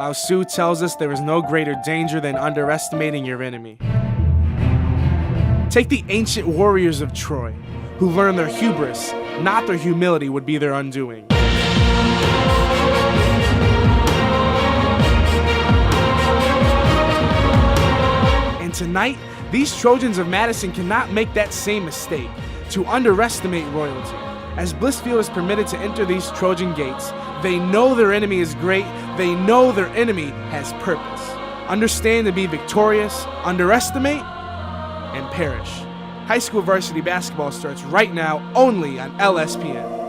Lao Tzu tells us there is no greater danger than underestimating your enemy. Take the ancient warriors of Troy, who learned their hubris, not their humility, would be their undoing. And tonight, these Trojans of Madison cannot make that same mistake, to underestimate royalty. As Blissfield is permitted to enter these Trojan gates, they know their enemy is great, they know their enemy has purpose. Understand to be victorious, underestimate, and perish. High school varsity basketball starts right now only on LSPN.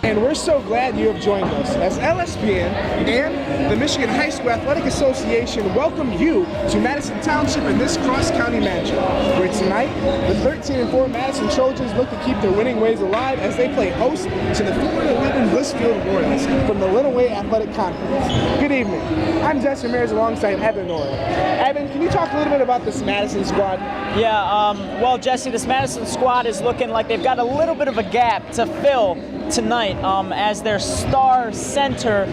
And we're so glad you have joined us as LSPN and the Michigan High School Athletic Association welcome you to Madison Township in this cross-county matchup, where tonight the 13-4 Madison Trojans look to keep their winning ways alive as they play host to the 4-11 Blissfield Royals from the Lenawee Athletic Conference. Good evening. I'm Jesse Ramirez alongside Evan Nora. Evan, can you talk a little bit about this Madison squad? Yeah, well, Jesse, this Madison squad is looking like they've got a little bit of a gap to fill tonight as their star center,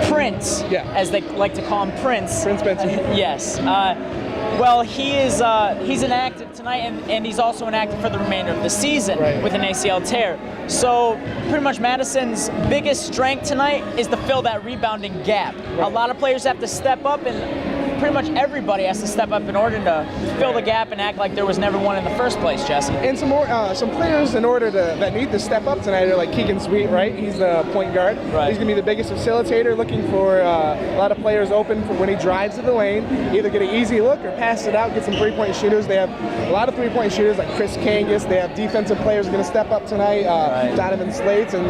Prince, as they like to call him, Prince. Prince Benson. Yes. Well, he's inactive tonight, and he's also inactive for the remainder of the season with an ACL tear. So pretty much Madison's biggest strength tonight is to fill that rebounding gap. A lot of players have to step up, and pretty much everybody has to step up in order to fill the gap and act like there was never one in the first place, Jesse. And some players that need to step up tonight are like Keegan Sweet, right? He's the point guard. Right. He's going to be the biggest facilitator, looking for a lot of players open for when he drives to the lane, either get an easy look or pass it out, get some three-point shooters. They have a lot of three-point shooters like Chris Kangas. They have defensive players who are going to step up tonight, Donovan Slates, and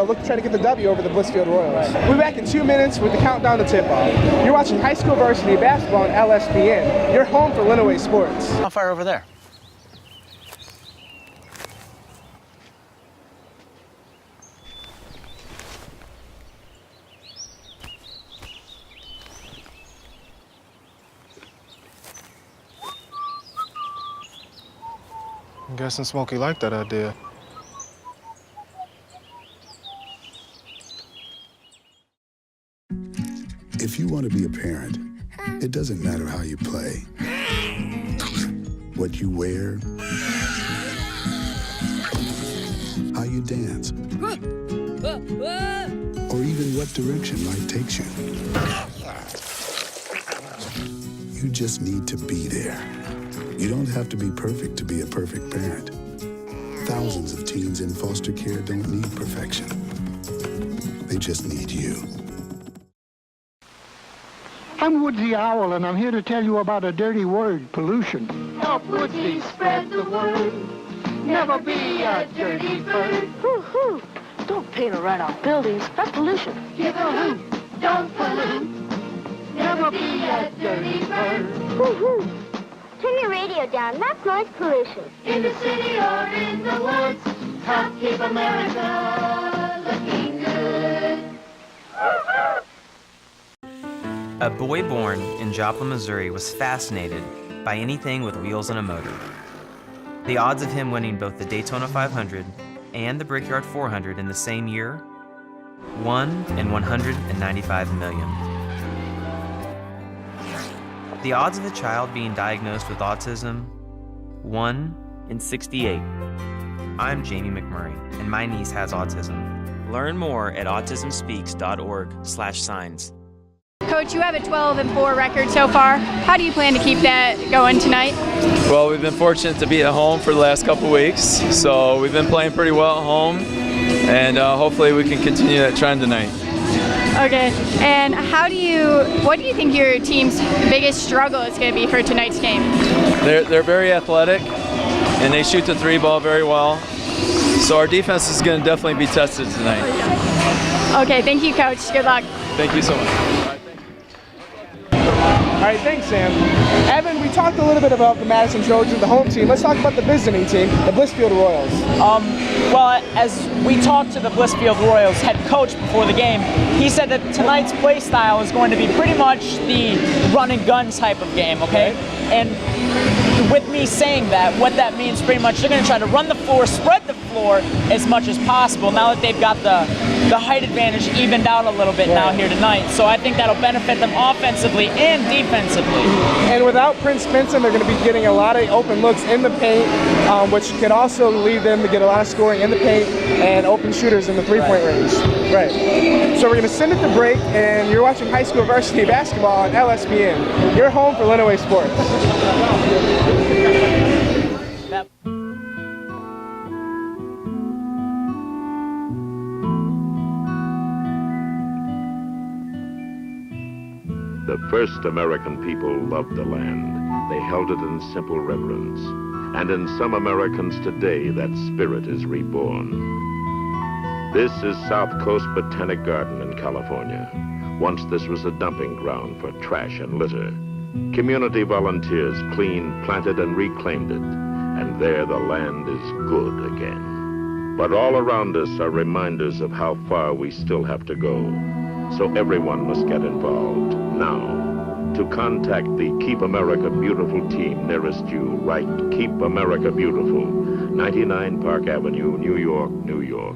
look to try to get the W over the Blissfield Royals. We'll be back in 2 minutes with the countdown to tip-off. You're watching high school varsity basketball on LSPN. You're home for Lenawee Sports. How far over there? I'm guessing Smokey liked that idea. If you want to be a parent, it doesn't matter how you play, what you wear, how you dance, or even what direction life takes you. You just need to be there. You don't have to be perfect to be a perfect parent. Thousands of teens in foster care don't need perfection. They just need you. I'm Woodsy Owl, and I'm here to tell you about a dirty word, pollution. Help Woodsy spread the word. Never be a dirty bird. Hoo-hoo. Don't paint or write on buildings. That's pollution. Give a hoot. Don't pollute. Never be a dirty bird. Hoo-hoo. Turn your radio down. That's noise pollution. In the city or in the woods, help keep America looking good. A boy born in Joplin, Missouri was fascinated by anything with wheels and a motor. The odds of him winning both the Daytona 500 and the Brickyard 400 in the same year, 1 in 195 million. The odds of a child being diagnosed with autism, 1 in 68. I'm Jamie McMurray, and my niece has autism. Learn more at autismspeaks.org/signs. Coach, you have a 12-4 record so far. How do you plan to keep that going tonight? Well, we've been fortunate to be at home for the last couple weeks, so we've been playing pretty well at home, and hopefully we can continue that trend tonight. Okay, and what do you think your team's biggest struggle is going to be for tonight's game? They're very athletic, and they shoot the three ball very well, so our defense is going to definitely be tested tonight. Okay, thank you, Coach. Good luck. Thank you so much. All right, thanks, Sam. Evan, we talked a little bit about the Madison Trojans, the home team. Let's talk about the visiting team, the Blissfield Royals. Well, as we talked to the Blissfield Royals head coach before the game, he said that tonight's play style is going to be pretty much the run and gun type of game, okay? And with me saying that, what that means pretty much, they're going to try to run the floor, spread the floor as much as possible now that they've got the height advantage evened out a little bit now here tonight. So I think that'll benefit them offensively and defensively. And without Prince Vincent, they're going to be getting a lot of open looks in the paint, which could also lead them to get a lot of scoring in the paint and open shooters in the three-point range. Right. So we're going to send it to break, and you're watching high school varsity basketball on LSPN. You're home for Lenawee Sports. The first American people loved the land. They held it in simple reverence. And in some Americans today, that spirit is reborn. This is South Coast Botanic Garden in California. Once this was a dumping ground for trash and litter. Community volunteers cleaned, planted, and reclaimed it. And there the land is good again. But all around us are reminders of how far we still have to go. So everyone must get involved now. To contact the Keep America Beautiful team nearest you, write Keep America Beautiful, 99 Park Avenue, New York, New York.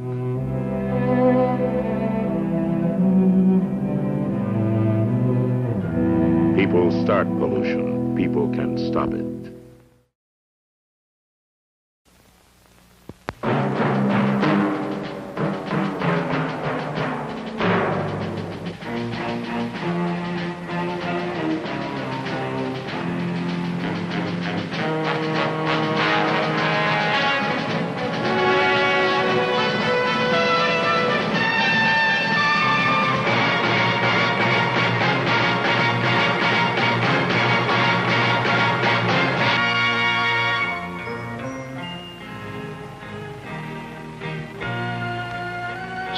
People start pollution. People can stop it.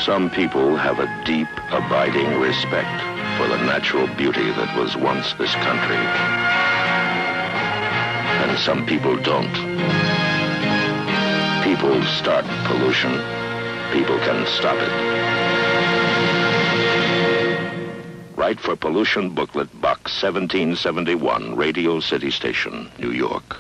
Some people have a deep, abiding respect for the natural beauty that was once this country. And some people don't. People start pollution. People can stop it. Write for Pollution Booklet, Box 1771, Radio City Station, New York.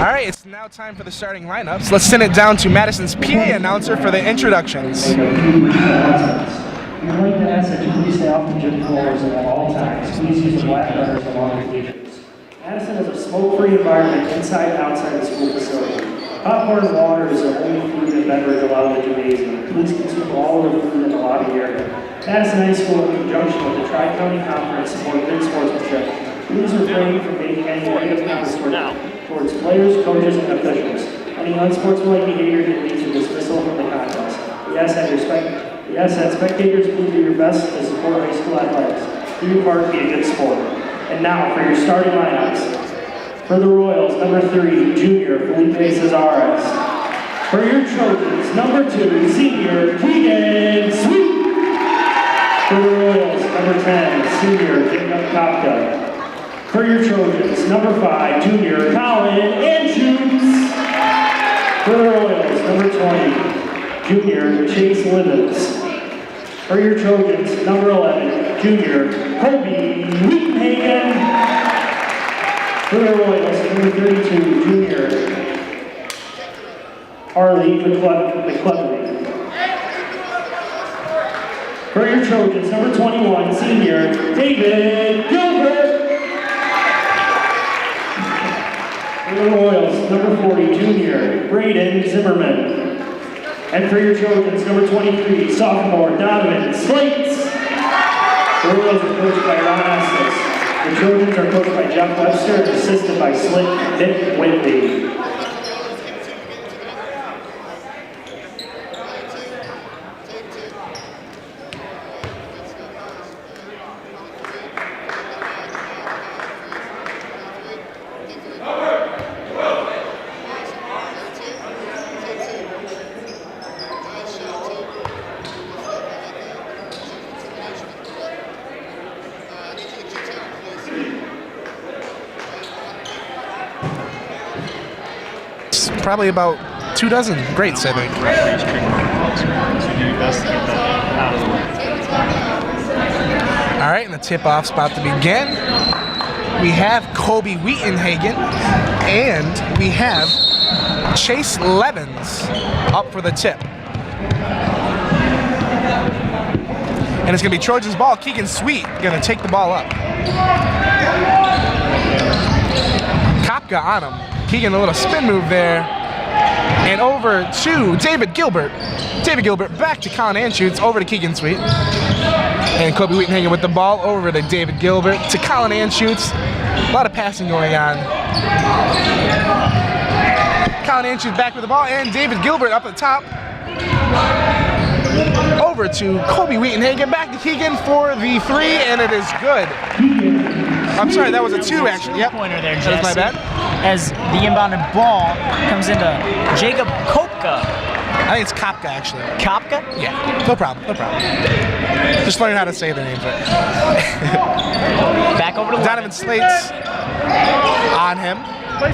All right, it's now time for the starting lineups. Let's send it down to Madison's PA announcer for the introductions. We'd like to ask that you please stay off the gym floors at all times. Please use the black gutters along the bleachers. Madison is a smoke-free environment inside and outside the school facility. Popcorn and water is the only food and beverage allowed in the gymnasium. Please consume all of the food in the lobby area. Madison High School, in conjunction with the Tri-County Conference, support good sportsmanship. Please refrain from making any negative comments towards players, coaches, and officials. Any unsportsmanlike behavior can lead to dismissal from the contest. We ask that spectators please do your best to support high school athletics. Do your part, be a good sport. And now for your starting lineups. For the Royals, number 3, junior Felipe Cesares. For your Trojans, number 2, senior Keegan Sweet. For the Royals, number 10, senior Jacob Kopka. For your Trojans, number 5, junior Colin Andrews. For the Royals, number 20, junior Chase Livens. For your Trojans, number 11, junior Kobe Wheatenhagen. For the Royals, number 32, junior Harley McClellan. For your Trojans, number 21, senior David Gilbert. For the Royals, number 40, junior Braden Zimmerman. And for your Trojans, number 23, sophomore Donovan Slates. The Royals are coached by Ron Estes. The Trojans are coached by Jeff Webster and assisted by Slick Nick Whitley. Probably about 2 dozen greats, I think. All right, and the tip-off's about to begin. We have Kobe Wheatenhagen and we have Chase Levens up for the tip. And it's gonna be Trojans ball. Keegan Sweet gonna take the ball up. Kopka on him. Keegan, a little spin move there. And over to David Gilbert. David Gilbert back to Colin Anschutz, over to Keegan Sweet. And Kobe Wheatenhagen with the ball over to David Gilbert, to Colin Anschutz. A lot of passing going on. Colin Anschutz back with the ball, and David Gilbert up at the top. Over to Kobe Wheatenhagen, back to Keegan for the 3, and it is good. I'm sorry, that was a 2 actually. Yep. Pointer there, Jesse. That was my bad. As the inbounded ball comes into Jacob Kopka. I think it's Kopka actually. Kopka? Yeah, no problem, no problem. Just learning how to say their names right. Back over to Donovan Slates on him.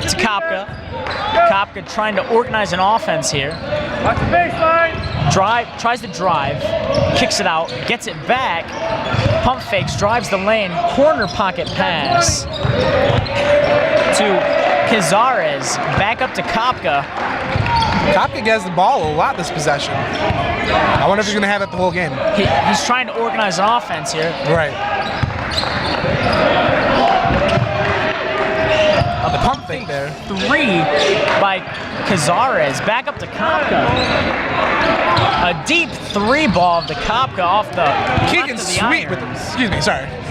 It's Kopka. Kopka trying to organize an offense here. Watch the baseline. Tries to drive, kicks it out, gets it back, pump fakes, drives the lane, corner pocket pass to Cazares, back up to Kopka. Kopka gets the ball a lot this possession. I wonder if he's going to have it the whole game. He's trying to organize an offense here. Right. The pump fake there. 3 by Cazares, back up to Kopka. A deep 3 ball to Kopka off the Keegan Sweet with the,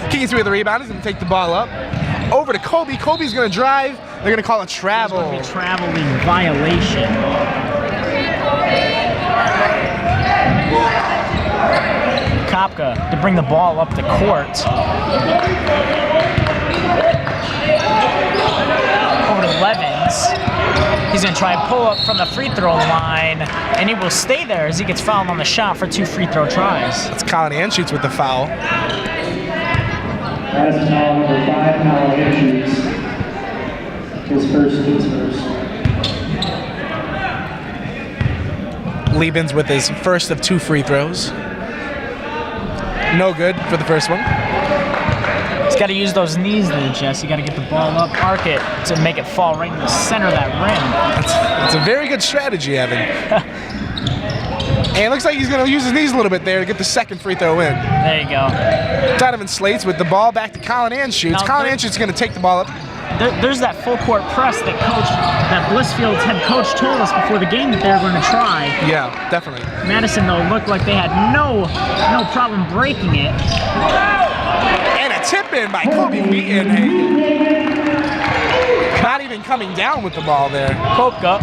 Keegan Sweet with the rebound. He's going to take the ball up. Over to Kobe. Kobe's going to drive. They're going to call it travel. It's going to be traveling violation. Kopka to bring the ball up the court. Over to Levens. He's going to try and pull up from the free throw line, and he will stay there as he gets fouled on the shot for 2 free throw tries. It's Colin Anschutz with the foul. That's foul number 5, Colin Anschutz. His first. Liebens with his first of 2 free throws. No good for the first one. He's got to use those knees there, Jess. You got to get the ball up, arc it to make it fall right in the center of that rim. That's a very good strategy, Evan. And it looks like he's going to use his knees a little bit there to get the second free throw in. There you go. Donovan Slates with the ball back to Colin Anschutz. Colin Anschutz is going to take the ball up. There's that full court press that Blissfield's head coach told us before the game that they were going to try. Yeah, definitely. Madison, though, looked like they had no problem breaking it. And a tip in by Kobe Wheatenhagen. Not even coming down with the ball there. Kopka.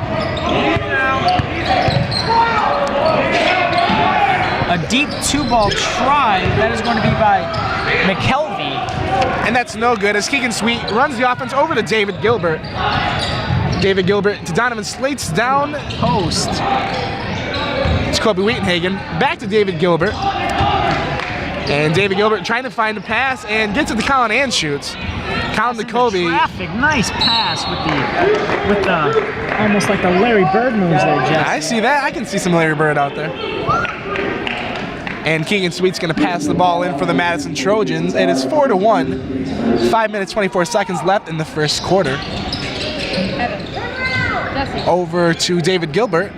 A deep 2-ball try. That is going to be by McKelvey. And that's no good as Keegan Sweet runs the offense over to David Gilbert. David Gilbert to Donovan Slates down post. It's Kobe Wheatenhagen back to David Gilbert. And David Gilbert trying to find a pass and gets it to Colin Anschutz. Colin to Kobe. Traffic, nice pass with the almost like the Larry Bird moves there, Jesse. I see that. I can see some Larry Bird out there. And Keegan Sweet's going to pass the ball in for the Madison Trojans. It is 4-1. 5 minutes, 24 seconds left in the first quarter. Over to David Gilbert.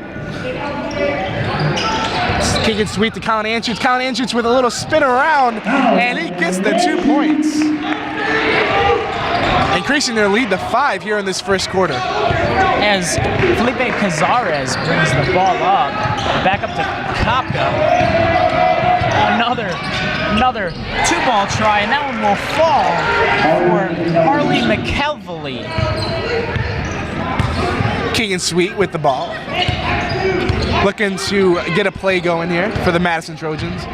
Keegan Sweet to Colin Anschutz. Colin Anschutz with a little spin around, and he gets the 2 points. Increasing their lead to 5 here in this first quarter. As Felipe Cazares brings the ball up, back up to Kopka. Another 2-ball try, and that one will fall for Harley McKelvey. Keegan Sweet with the ball. Looking to get a play going here for the Madison Trojans.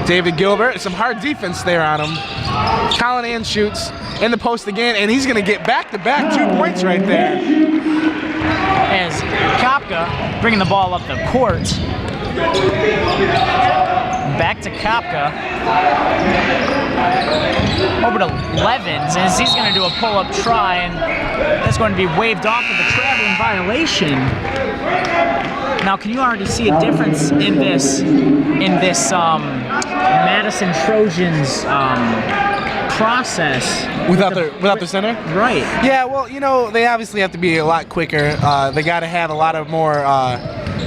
David Gilbert, some hard defense there on him. Colin Ann shoots in the post again, and he's gonna get back-to-back 2 points right there. As Kopka bringing the ball up the court. Back to Kopka. Over to Levins, as he's going to do a pull-up try, and that's going to be waved off with a traveling violation. Now, can you already see a difference in this Madison Trojans process? Without the center? Right. Yeah, well, you know, they obviously have to be a lot quicker. They got to have a lot of more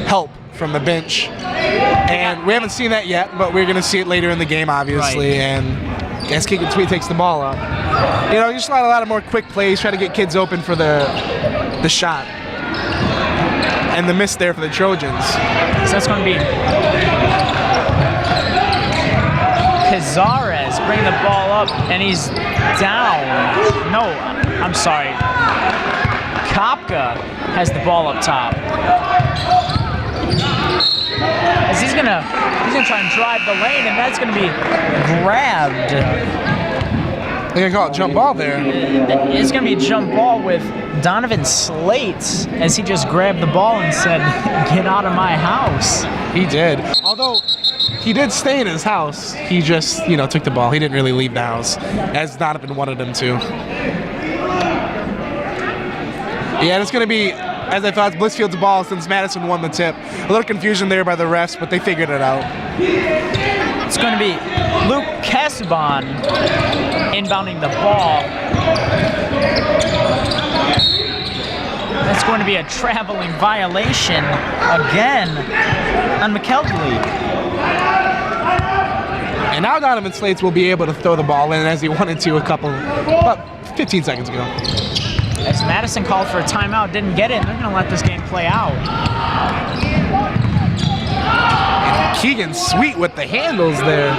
help from the bench. And we haven't seen that yet, but we're going to see it later in the game, obviously. Right. And as Keegan Sweet takes the ball up. You know, just a lot of more quick plays, try to get kids open for the shot. And the miss there for the Trojans. So that's going to be Cazares bringing the ball up, and he's down. No, I'm sorry. Kopka has the ball up top. As he's gonna try and drive the lane, and that's gonna be grabbed. They're gonna call it jump ball there. It's gonna be a jump ball with Donovan Slate, as he just grabbed the ball and said, "Get out of my house." He did. Although he did stay in his house, he just, you know, took the ball. He didn't really leave the house, as Donovan wanted him to. Yeah, it's gonna be, as I thought, Blissfield's ball since Madison won the tip. A little confusion there by the refs, but they figured it out. It's going to be Luke Casabon inbounding the ball. That's going to be a traveling violation again on McKelvey. And now Donovan Slates will be able to throw the ball in as he wanted to about 15 seconds ago. As Madison called for a timeout, didn't get it, and they're going to let this game play out. And Keegan Sweet with the handles there.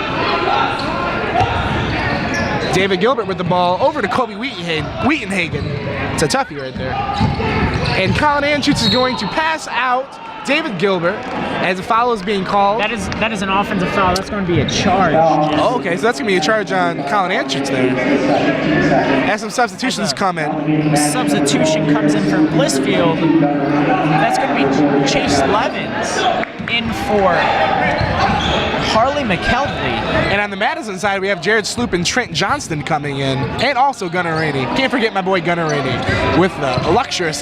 David Gilbert with the ball over to Kobe Wheatenhagen. It's a toughie right there. And Colin Anschutz is going to pass out David Gilbert as a foul is being called. That is an offensive foul. That's going to be a charge. Oh, okay, so that's going to be a charge on Colin Anschutz there. As some substitutions come in. Substitution comes in for Blissfield. That's going to be Chase Levins in for Harley McKelvey. And on the Madison side, we have Jared Sloop and Trent Johnston coming in, and also Gunnar Rainey. Can't forget my boy Gunnar Rainey with the luxury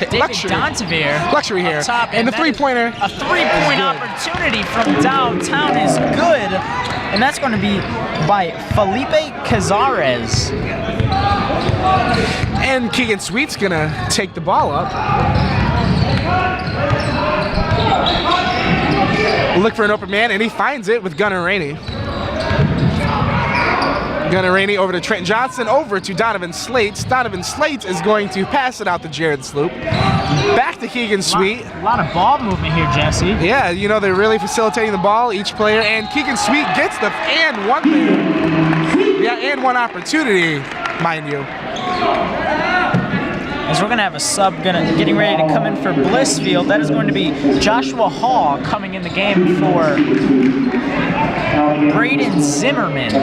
hair. Top, and the three-pointer. A three-point opportunity from downtown is good, and that's going to be by Felipe Cazares. And Keegan Sweet's going to take the ball up. Look for an open man, and he finds it with Gunnar Rainey. Gunnar Rainey over to Trent Johnson, over to Donovan Slate. Donovan Slate is going to pass it out to Jared Sloop. Back to Keegan Sweet. A lot of ball movement here, Jesse. Yeah, you know, they're really facilitating the ball, each player, and Keegan Sweet gets the and one there. Yeah, and one opportunity, mind you. As we're going to have a sub getting ready to come in for Blissfield. That is going to be Joshua Hall coming in the game for Braden Zimmerman.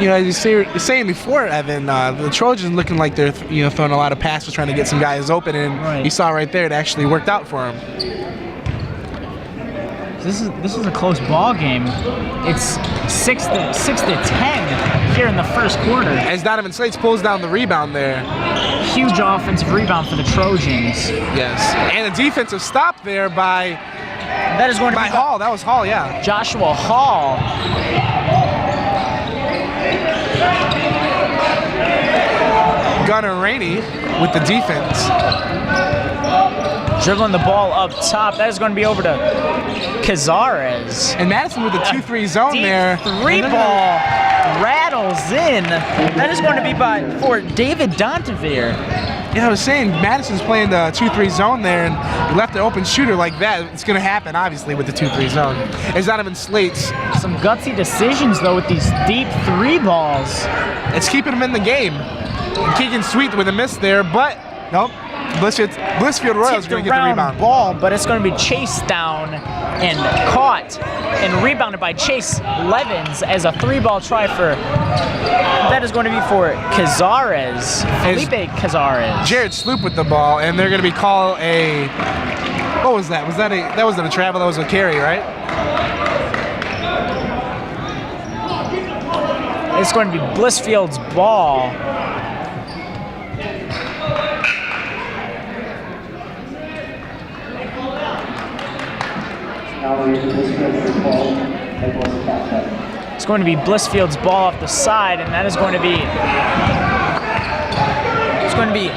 You know, as you were saying before, Evan, the Trojans looking like they're throwing a lot of passes, trying to get some guys open, and you saw right there it actually worked out for them. This is a close ball game. It's 6-10 here in the first quarter. As Donovan Slates pulls down the rebound there. Huge offensive rebound for the Trojans. Yes, and a defensive stop there by Hall. That was Hall, yeah. Joshua Hall. Gunnar Rainey with the defense. Dribbling the ball up top. That is going to be over to Cazares. And Madison with the 2-3 zone deep there. Three-ball rattles in. That is going to be for David Dontavere. Yeah, I was saying Madison's playing the 2-3 zone there, and you left an open shooter like that. It's going to happen, obviously, with the 2-3 zone. It's Donovan Slates. Some gutsy decisions, though, with these deep 3 balls. It's keeping him in the game. And Keegan Sweet with a miss there, but nope. Blissfield Royals are going to get the rebound. Ball, but it's going to be chased down and caught and rebounded by Chase Levins as a 3-ball try for. That is going to be for Cazares, Felipe Cazares. Jared Sloop with the ball, and they're going to be called a. What was that? That wasn't a travel. That was a carry, right? It's going to be Blissfield's ball. It's going to be Blissfield's ball off the side, and that is going to be. It's going to be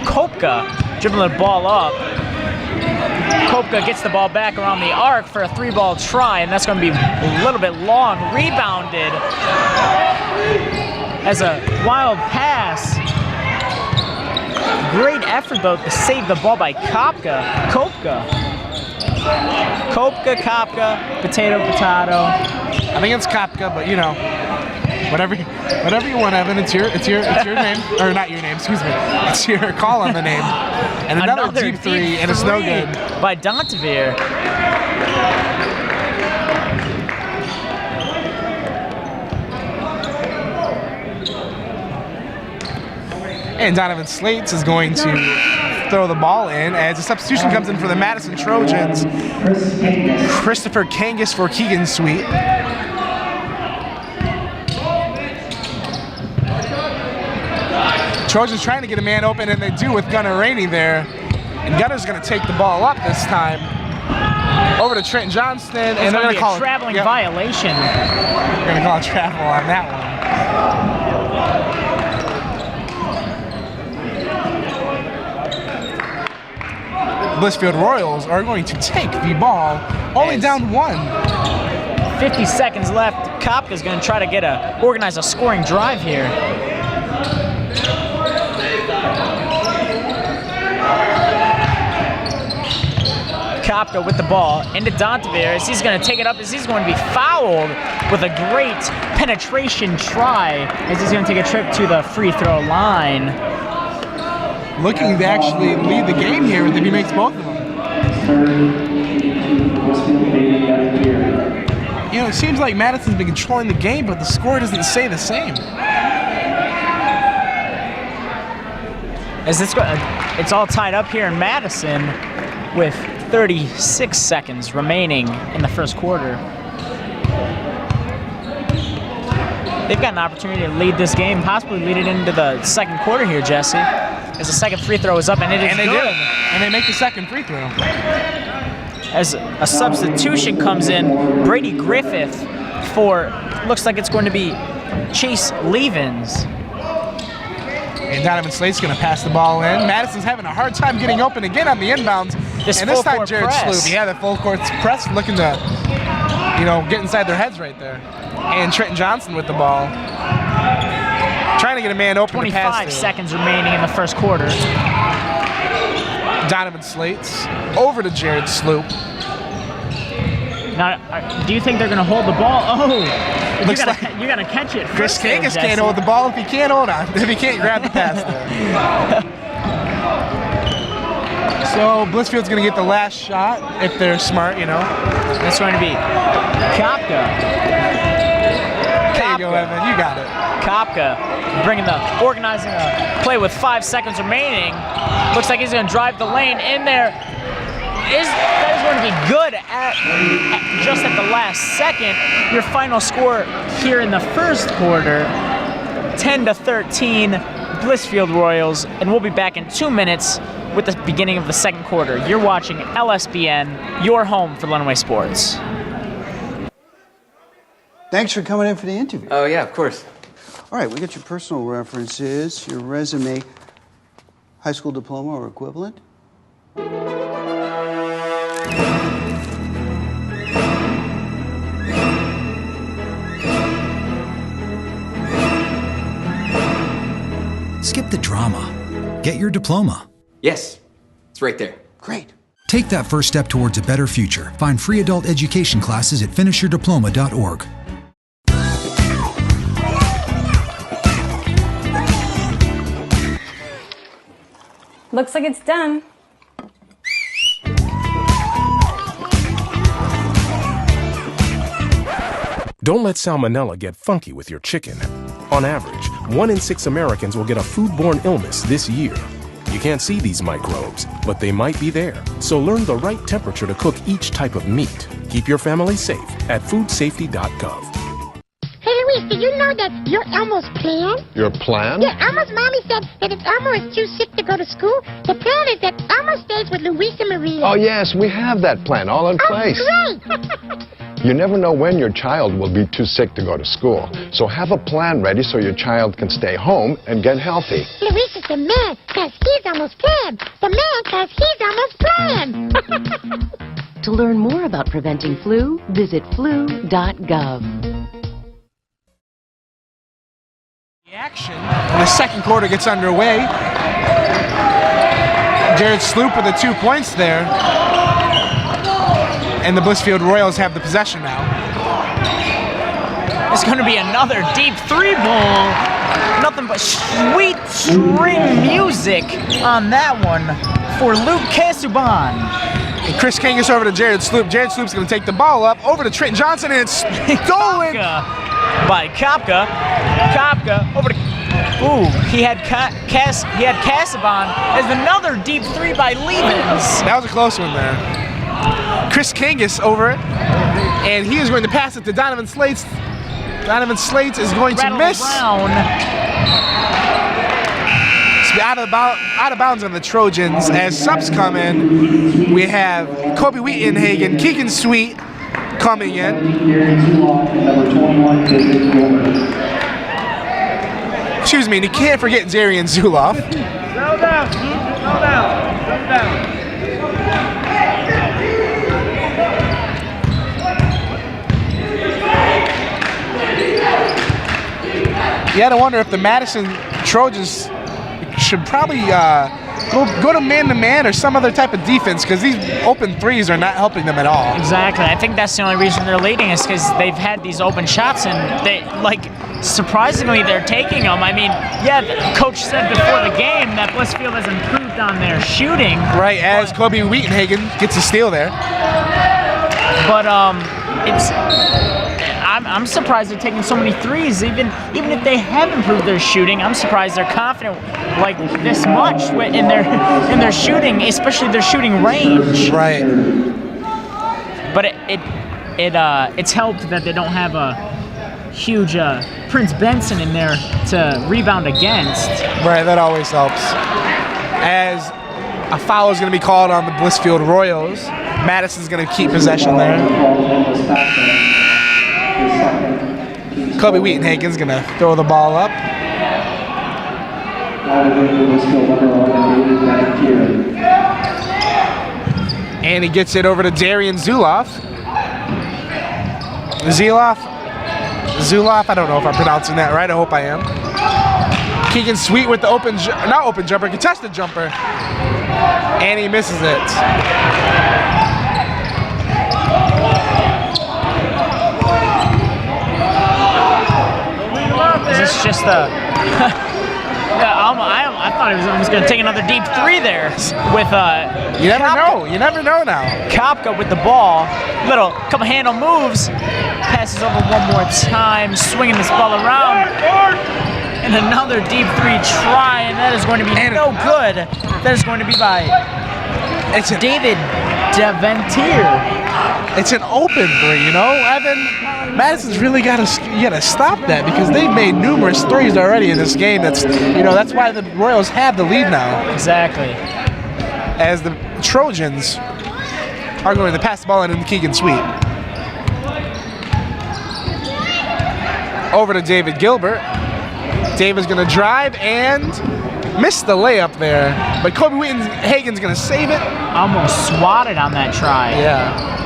Kopka dribbling the ball up. Kopka gets the ball back around the arc for a 3-ball try, and that's going to be a little bit long. Rebounded as a wild pass. Great effort, though, to save the ball by Kopka. Kopka, potato. I think it's Kopka, but you know, whatever you want, Evan. It's your name, or not your name. Excuse me. It's your call on the name. And another deep 3, and it's no good by Dontavere. And Donovan Slates is going to throw the ball in as a substitution comes in for the Madison Trojans. Christopher Kangas for Keegan Sweet. Trojans trying to get a man open, and they do with Gunnar Rainey there. And Gunner's going to take the ball up this time. Over to Trent Johnston, and they're going to call a traveling violation. They're going to call a travel on that one. Blissfield Royals are going to take the ball, only down 1. 50 seconds left. Kopka's going to try to organize a scoring drive here. Kopka with the ball into Dontavere as he's going to take it up as he's going to be fouled with a great penetration try as he's going to take a trip to the free throw line. Looking to actually lead the game here if he makes both of them. You know, it seems like Madison's been controlling the game, but the score doesn't say the same. As it's all tied up here in Madison with 36 seconds remaining in the first quarter. They've got an opportunity to lead this game, possibly lead it into the second quarter here, Jesse. As the second free throw is up, and it is good. And they make the second free throw. As a substitution comes in, Brady Griffith for, looks like it's going to be Chase Levins. And Donovan Slate's going to pass the ball in. Madison's having a hard time getting open again on the inbounds. And this time Jared Sloop, the full court press, looking to, get inside their heads right there. And Trenton Johnson with the ball. Trying to get a man open. 25 seconds remaining in the first quarter. Donovan Slates over to Jared Sloop. Now, do you think they're going to hold the ball? Oh, you got to catch it. Chris Kangas can't hold the ball if he can't hold on. If he can't grab the pass there. So Blissfield's going to get the last shot if they're smart, That's going to be Kopka. There you go, Evan. You got it. Kopka organizing a play with 5 seconds remaining. Looks like he's going to drive the lane in there. That is going to be good just at the last second. Your final score here in the first quarter, 10-13, Blissfield Royals, and we'll be back in 2 minutes with the beginning of the second quarter. You're watching LSPN, your home for Lenawee sports. Thanks for coming in for the interview. Oh, yeah, of course. All right, we got your personal references, your resume, high school diploma or equivalent. Skip the drama. Get your diploma. Yes, it's right there. Great. Take that first step towards a better future. Find free adult education classes at finishyourdiploma.org. Looks like it's done. Don't let salmonella get funky with your chicken. On average, 1 in 6 Americans will get a foodborne illness this year. You can't see these microbes, but they might be there. So learn the right temperature to cook each type of meat. Keep your family safe at foodsafety.gov. Hey, Luis, did you know that you're Elmo's plan? Your plan? Yeah, Elmo's mommy said that if Elmo is too sick to go to school, the plan is that Elmo stays with Luis and Maria. Oh, yes, we have that plan all in place. Great! You never know when your child will be too sick to go to school. So have a plan ready so your child can stay home and get healthy. Luis is the man, because he's Elmo's plan. The man, because he's Elmo's plan. To learn more about preventing flu, visit flu.gov. Action. And the second quarter gets underway. Jared Sloop with the 2 points there. And the Blissfield Royals have the possession now. It's going to be another deep 3 ball. Nothing but sweet string music on that one for Luke Casuban. And Chris Kangas over to Jared Sloop. Jared Sloop's going to take the ball up over to Trent Johnson, and it's stolen by Kopka. Kopka over to. Ooh, he had Casuban as another deep 3 by Levens. That was a close one there. Chris Kangas over it, and he is going to pass it to Donovan Slates. Donovan Slates is going to miss. It's out of bounds on the Trojans. As subs come in, we have Kobe Wheatenhagen, Keegan Sweet coming in. Excuse me, and you can't forget Zarian Zuloff. Settle down, settle down, settle down. You had to wonder if the Madison Trojans should probably go to man-to-man or some other type of defense, because these open threes are not helping them at all. Exactly. I think that's the only reason they're leading is because they've had these open shots, and they, surprisingly, they're taking them. I mean, yeah, the coach said before the game that Blissfield has improved on their shooting. Right, as Kobe Wheatenhagen gets a steal there. But I'm surprised they're taking so many threes. Even if they have improved their shooting, I'm surprised they're confident like this much in their shooting, especially their shooting range. Right. But it's helped that they don't have a huge Prince Benson in there to rebound against. Right, that always helps. As a foul is going to be called on the Blissfield Royals, Madison's going to keep possession there. Kobe Wheatenhagen's going to throw the ball up. And he gets it over to Darian Zuloff. Zuloff, I don't know if I'm pronouncing that right. I hope I am. Keegan Sweet with the contested jumper. And he misses it. Is this just a... I thought he was almost going to take another deep 3 there with You never know. You never know now. Kopka with the ball. Couple handle moves. Passes over one more time, swinging this ball around. And another deep 3 try, and that is going to be no good. That is going to be by David Deventier. It's an open 3, you know, Evan. Madison's really got to stop that, because they've made numerous threes already in this game. That's why the Royals have the lead now. Exactly. As the Trojans are going to pass the ball in Keegan Sweet. Over to David Gilbert. David's going to drive and miss the layup there, but Kobe Wheatenhagen's going to save it. Almost swatted on that try. Yeah.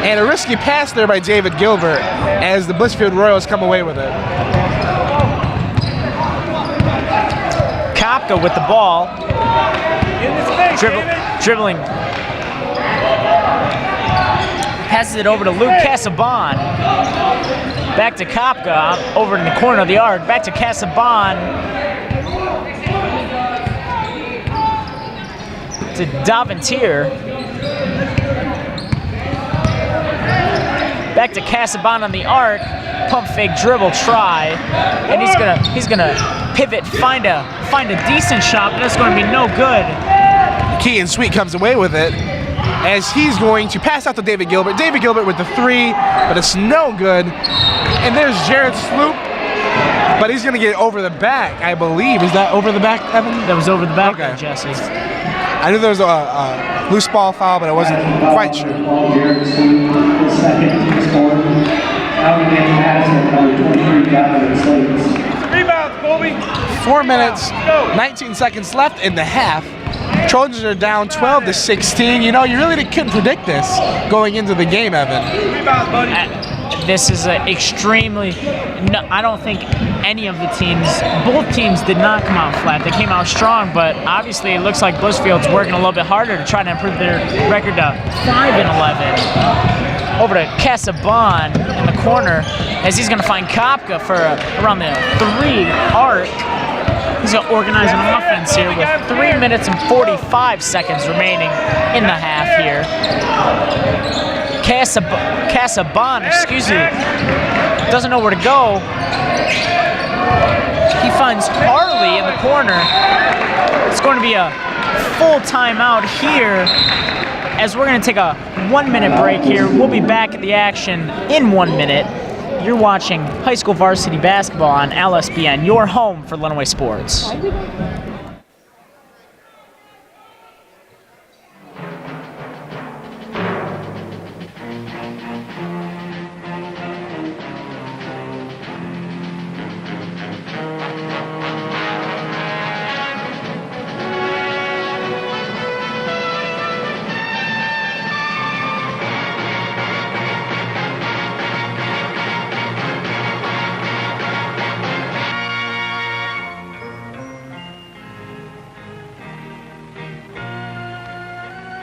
And a risky pass there by David Gilbert as the Blissfield Royals come away with it. Kopka with the ball. Dribbling. Passes it over to Luke Casaban. Back to Kopka, over in the corner of the arc. Back to Casaban. To Daventier. Back to Casaban on the arc. Pump fake dribble try. And he's gonna pivot, find a decent shot, but it's gonna be no good. Keegan Sweet comes away with it as he's going to pass out to David Gilbert. David Gilbert with the three, but it's no good. And there's Jared Sloop, but he's gonna get over the back, I believe. Is that over the back, Evan? That was over the back, okay. Jesse. I knew there was a loose ball foul, but I wasn't quite sure. Jared Sloop, the second team scored. Out against Madison, number 23, Gavin Slates. Rebound, Colby. 4 minutes, 19 seconds left in the half. Trojans are down 12-16. You know, you really couldn't predict this going into the game, Evan. This is extremely. No, I don't think any of the teams, both teams did not come out flat. They came out strong, but obviously it looks like Blissfield's working a little bit harder to try to improve their record to 5-11. Over to Casaban in the corner as he's going to find Kopka for around the 3 arc. He's going to organize an offense here with 3 minutes and 45 seconds remaining in the half here. Casaban, excuse me, doesn't know where to go. He finds Harley in the corner. It's going to be a full timeout here as we're going to take a 1-minute break here. We'll be back at the action in 1 minute. You're watching high school varsity basketball on LSPN, your home for Lenawee sports.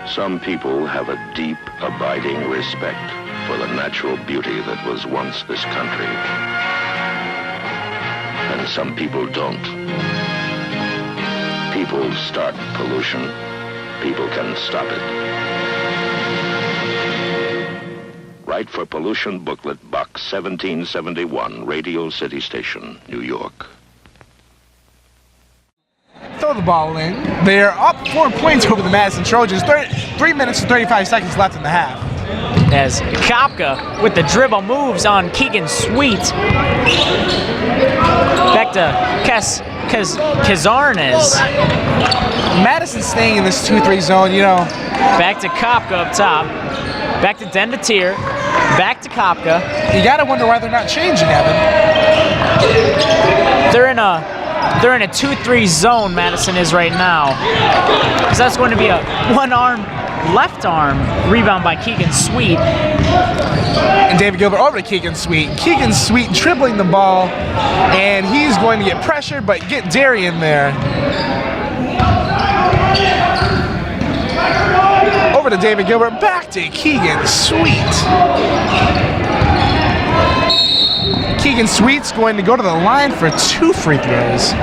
Some people have a deep, abiding respect for the natural beauty that was once this country. And some people don't. People start pollution. People can stop it. Write for Pollution Booklet, Box 1771, Radio City Station, New York. Throw the ball in. They're up 4 points over the Madison Trojans. 3 minutes and 35 seconds left in the half. As Kopka with the dribble moves on Keegan Sweet. Back to Kazarnes. Madison staying in this 2-3 zone, you know. Back to Kopka up top. Back to Dendatier. Back to Kopka. You gotta wonder why they're not changing, Evan. They're in a 2-3 zone, Madison is right now. So that's going to be a left arm rebound by Keegan Sweet. And David Gilbert over to Keegan Sweet. Keegan Sweet dribbling the ball, and he's going to get pressured, but get Darian there. Over to David Gilbert, back to Keegan Sweet. Keegan Sweet's going to go to the line for 2 free throws.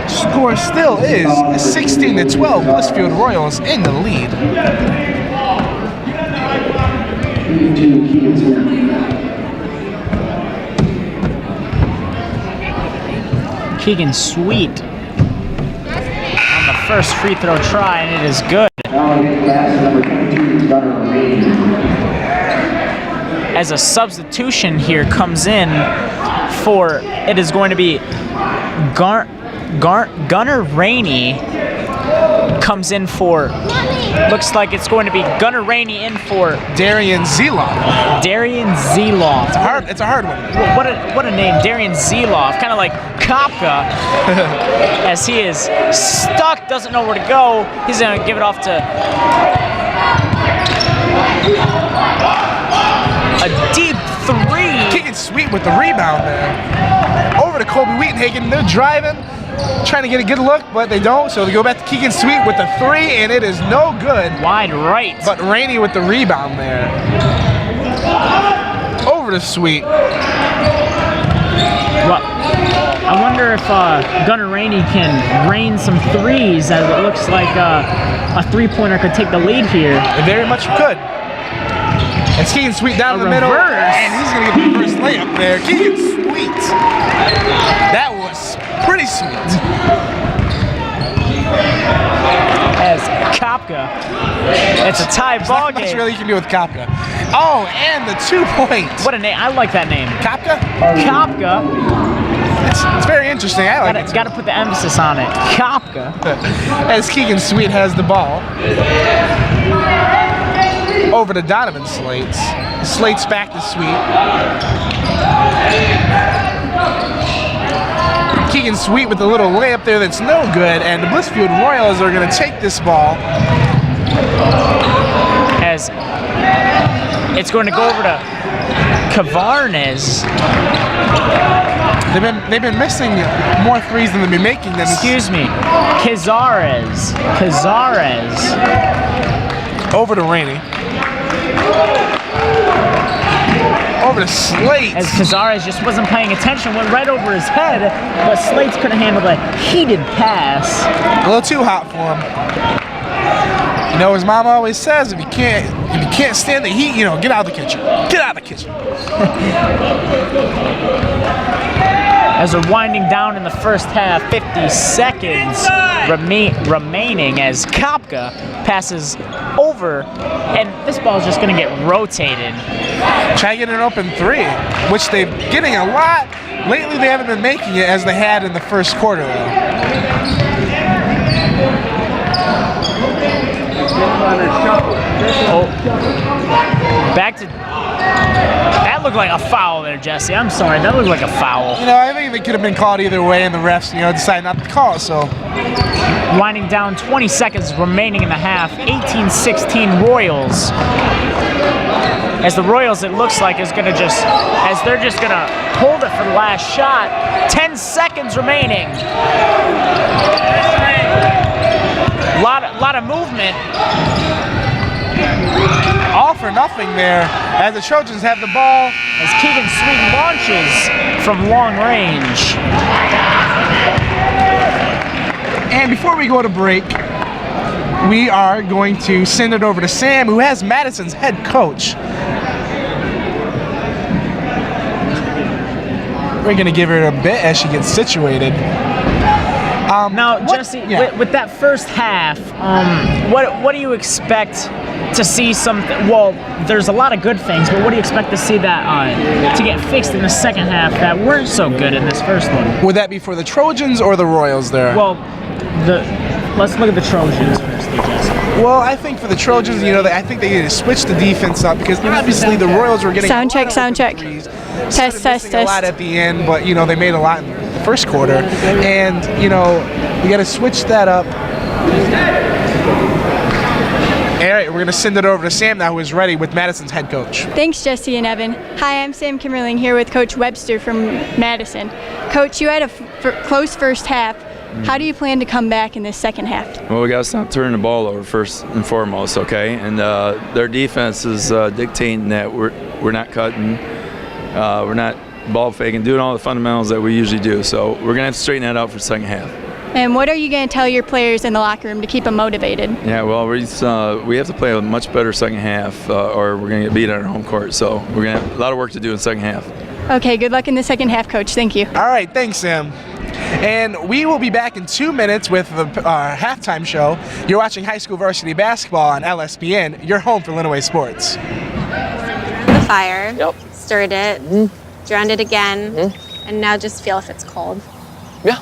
Score still is 16-12. Blissfield Royals in the lead. Keegan Sweet on the first free throw try, and it is good. As a substitution here comes in for, it is going to be Gunnar Rainey comes in for, looks like it's going to be Gunnar Rainey in for Darian Zeloff. Darian Zeloff. It's a hard one. What a name, Darian Zeloff. Kind of like Kopka, as he is stuck, doesn't know where to go. He's going to give it off to a deep 3. Keegan Sweet with the rebound there. Over to to Colby Wheatenhagen. They're driving, trying to get a good look, but they don't. So they go back to Keegan Sweet with the 3, and it is no good. Wide right. But Rainey with the rebound there. Over to Sweet. Well, I wonder if Gunnar Rainey can rain some threes, as it looks like a three-pointer could take the lead here. It very much could. And Keegan Sweet down in the middle. And he's going to get the first layup there. Keegan Sweet. That was pretty sweet. As Kopka, it's a tie ball game. Not much really you can do with Kopka. Oh, and the 2 points. What a name. I like that name. Kopka? Kopka. It's very interesting. I like it. Got to put the emphasis on it. Kopka. As Keegan Sweet has the ball. Over to Donovan Slates. Slates back to Sweet. Keegan Sweet with a little layup there that's no good, and the Blissfield Royals are going to take this ball. As it's going to go over to Cavarnes. They've been missing more threes than they've been making them. Excuse me, Cazares. Over to Rainey. Over to Slate. As Cazares just wasn't paying attention, went right over his head, but Slates couldn't handle that heated pass. A little too hot for him. You know, his mom always says, if you can't stand the heat, you know, get out of the kitchen. Get out of the kitchen. As they're winding down in the first half, 50 seconds remaining as Kopka passes over, and this ball is just going to get rotated. Try to get an open 3, which they're getting a lot. Lately, they haven't been making it as they had in the first quarter, though. Oh, back to... That looked like a foul there, Jesse. I'm sorry, that looked like a foul. You know, I think it could have been called either way, and the refs, you know, decided not to call it, so. Winding down, 20 seconds remaining in the half, 18-16 Royals. As the Royals, it looks like, they're just gonna hold it for the last shot. 10 seconds remaining. Lot of movement. All for nothing there as the Trojans have the ball. As Keegan Sweet launches from long range. And before we go to break, we are going to send it over to Sam, who has Madison's head coach. We're going to give her a bit as she gets situated. Now, Jesse, with that first half, what do you expect to see? Well, there's a lot of good things, but what do you expect to see that to get fixed in the second half that weren't so good in this first one? Would that be for the Trojans or the Royals there? Well, let's look at the Trojans first, Jesse. Well, I think for the Trojans, you know, I think they need to switch the defense up because obviously the Royals were getting sound check. Test. A lot at the end, but you know they made a lot in the first quarter, and you know we got to switch that up. All right, we're gonna send it over to Sam now, who is ready with Madison's head coach. Thanks, Jesse and Evan. Hi, I'm Sam Kimmerling here with Coach Webster from Madison. Coach, you had a close first half. How do you plan to come back in this second half? Well, we got to stop turning the ball over first and foremost, okay? And their defense is dictating that we're not cutting, we're not ball faking, doing all the fundamentals that we usually do. So we're gonna have to straighten that out for the second half. And what are you going to tell your players in the locker room to keep them motivated? Yeah, well, we have to play a much better second half, or we're going to get beat on our home court. So we're going to have a lot of work to do in the second half. Okay, good luck in the second half, Coach. Thank you. All right, thanks, Sam. And we will be back in 2 minutes with the halftime show. You're watching high school varsity basketball on LSPN. Your home for Lenawee sports. The fire. Yep. Stirred it. Drowned it again. And now just feel if it's cold. Yeah.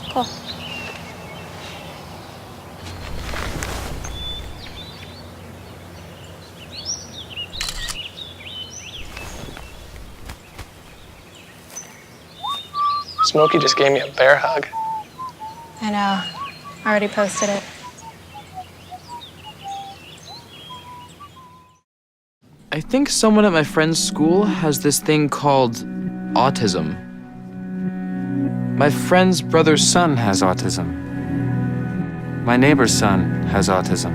Cool. Smokey just gave me a bear hug. I know. I already posted it. I think someone at my friend's school has this thing called autism. My friend's brother's son has autism. My neighbor's son has autism.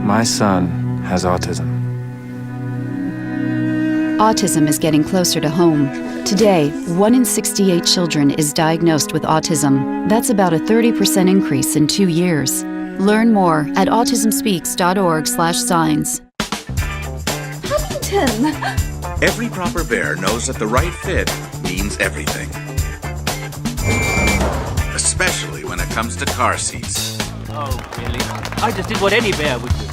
My son has autism. Autism is getting closer to home. Today, 1 in 68 children is diagnosed with autism. That's about a 30% increase in 2 years. Learn more at autismspeaks.org/signs. Huntington! Every proper bear knows that the right fit means everything. Especially when it comes to car seats. Oh, really? I just did what any bear would do.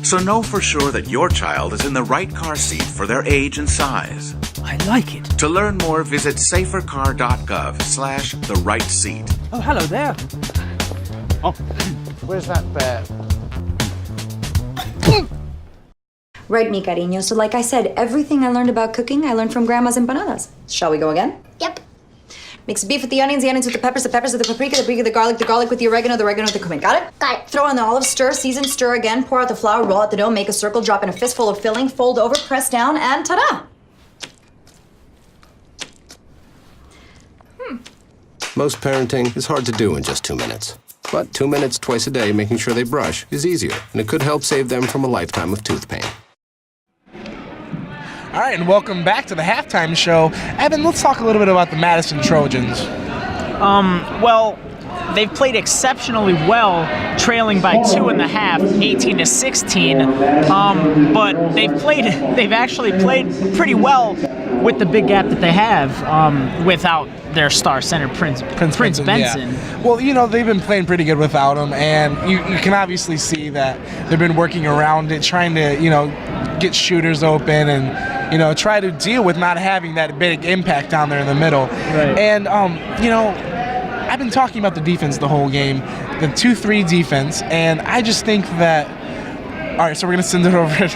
So know for sure that your child is in the right car seat for their age and size. I like it. To learn more, visit safercar.gov/the-right-seat. Oh, hello there. Oh, where's that bear? Right, mi cariño. So like I said, everything I learned about cooking, I learned from Grandma's empanadas. Shall we go again? Yep. Mix the beef with the onions with the peppers with the paprika with the garlic with the oregano with the cumin. Got it? Got it. Throw in the olives, stir, season, stir again, pour out the flour, roll out the dough, make a circle, drop in a fistful of filling, fold over, press down, and ta-da! Most parenting is hard to do in just 2 minutes. But 2 minutes twice a day making sure they brush is easier, and it could help save them from a lifetime of tooth pain. All right, and welcome back to the halftime show. Evan, let's talk a little bit about the Madison Trojans. Well, they've played exceptionally well, trailing by 2.5, 18-16. But they've actually played pretty well with the big gap that they have without their star center, Prince Benson. Yeah. Well, they've been playing pretty good without him, and you can obviously see that they've been working around it, trying to, get shooters open and, try to deal with not having that big impact down there in the middle. Right. And, I've been talking about the defense the whole game, the 2-3 defense, and I just think that. All right, so we're gonna send it over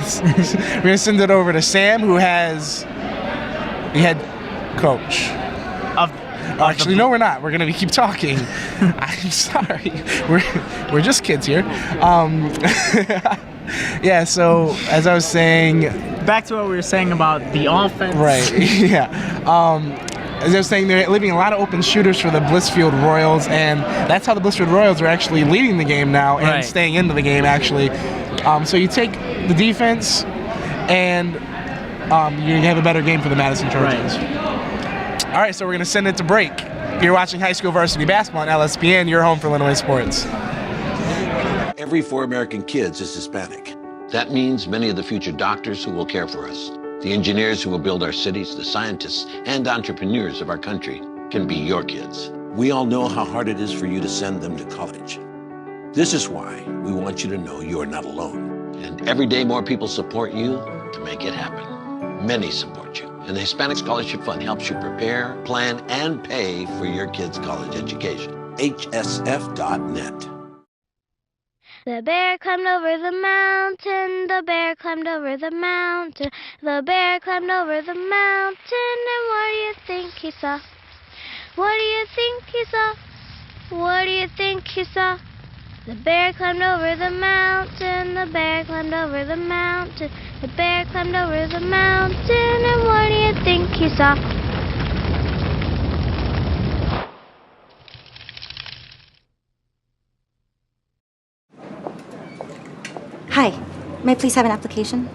to Sam, who has the head coach. Actually, no, we're not. We're gonna keep talking. I'm sorry. We're just kids here. Yeah. So as I was saying, back to what we were saying about the offense. Right. Yeah. As I was saying, they're leaving a lot of open shooters for the Blissfield Royals, and that's how the Blissfield Royals are actually leading the game now and staying into the game, actually. So you take the defense, and you have a better game for the Madison Trojans. Right. All right, so we're going to send it to break. You're watching high school varsity basketball on LSPN. You're home for Lenawee Sports. Every 4 American kids is Hispanic. That means many of the future doctors who will care for us, the engineers who will build our cities, the scientists and entrepreneurs of our country can be your kids. We all know how hard it is for you to send them to college. This is why we want you to know you are not alone. And every day more people support you to make it happen. Many support you. And the Hispanic Scholarship Fund helps you prepare, plan, and pay for your kids' college education. HSF.net. The bear climbed over the mountain, the bear climbed over the mountain, the bear climbed over the mountain, and what do you think he saw? What do you think he saw? What do you think he saw? The bear climbed over the mountain, the bear climbed over the mountain, the bear climbed over the mountain, and what do you think he saw? Hi, may I please have an application?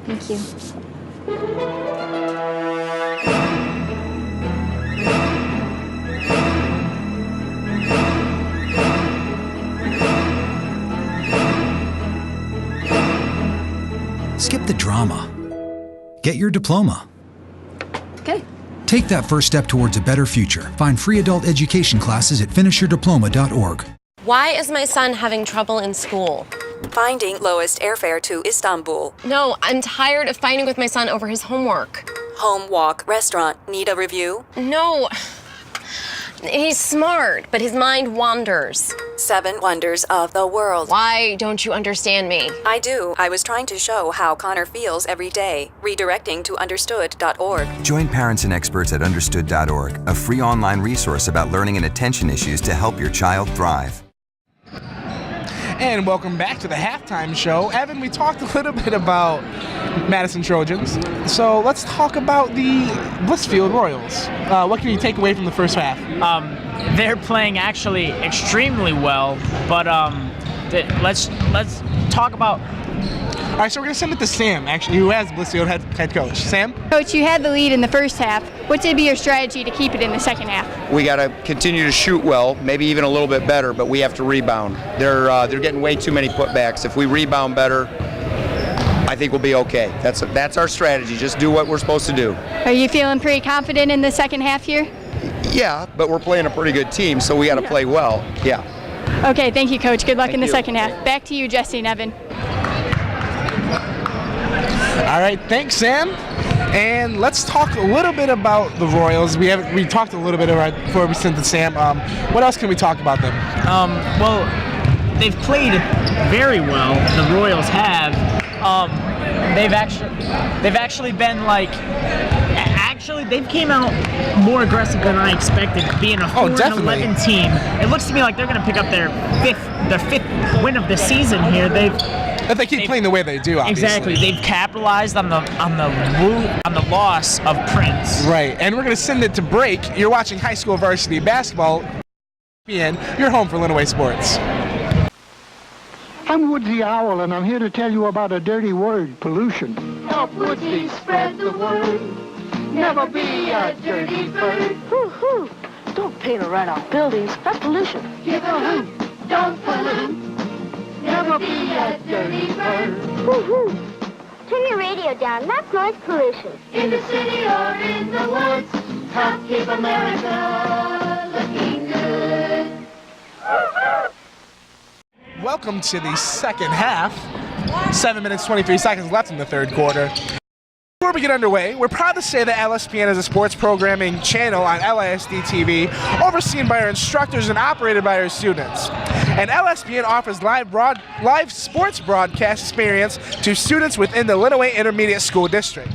Thank you. Skip the drama. Get your diploma. Okay. Take that first step towards a better future. Find free adult education classes at finishyourdiploma.org. Why is my son having trouble in school? Finding lowest airfare to Istanbul. No, I'm tired of fighting with my son over his homework. Home, walk, restaurant. Need a review? No. He's smart, but his mind wanders. 7 wonders of the world. Why don't you understand me? I do. I was trying to show how Connor feels every day. Redirecting to understood.org. Join parents and experts at understood.org, a free online resource about learning and attention issues to help your child thrive. And welcome back to the halftime show. Evan, we talked a little bit about Madison Trojans, so let's talk about the Blissfield Royals. What can you take away from the first half? They're playing actually extremely well, but let's talk about. All right, so we're going to send it to Sam, actually, who has Blissfield head coach. Sam? Coach, you had the lead in the first half. What's going to be your strategy to keep it in the second half? We got to continue to shoot well, maybe even a little bit better, but we have to rebound. They're getting way too many putbacks. If we rebound better, I think we'll be okay. That's our strategy. Just do what we're supposed to do. Are you feeling pretty confident in the second half here? Yeah, but we're playing a pretty good team, so we got to play well. Yeah. Okay, thank you, Coach. Good luck in the second half. Back to you, Jesse and Evan. All right, thanks, Sam. And let's talk a little bit about the Royals. We talked a little bit about before we sent to Sam. What else can we talk about them? Well, they've played very well. The Royals have. They've actually been like. Actually, they've came out more aggressive than I expected, being a 4-11 team. It looks to me like they're going to pick up their fifth win of the season here. If they keep playing the way they do, obviously. Exactly. They've capitalized on the loss of Prince. Right. And we're going to send it to break. You're watching high school varsity basketball. You're home for Lenawee Sports. I'm Woodsy Owl, and I'm here to tell you about a dirty word, pollution. Help Woodsy spread the word. Never be a dirty bird. Hoo-hoo. Don't paint or write on buildings. That's pollution. Give a hoot. Don't pollute. Never be a dirty bird. Hoo-hoo. Turn your radio down. That's noise pollution. In the city or in the woods, help keep America looking good. Welcome to the second half. 7 minutes, 23 seconds left in the third quarter. Before we get underway, we're proud to say that LSPN is a sports programming channel on LISD TV, overseen by our instructors and operated by our students. And LSPN offers live sports broadcast experience to students within the Lenawee Intermediate School District.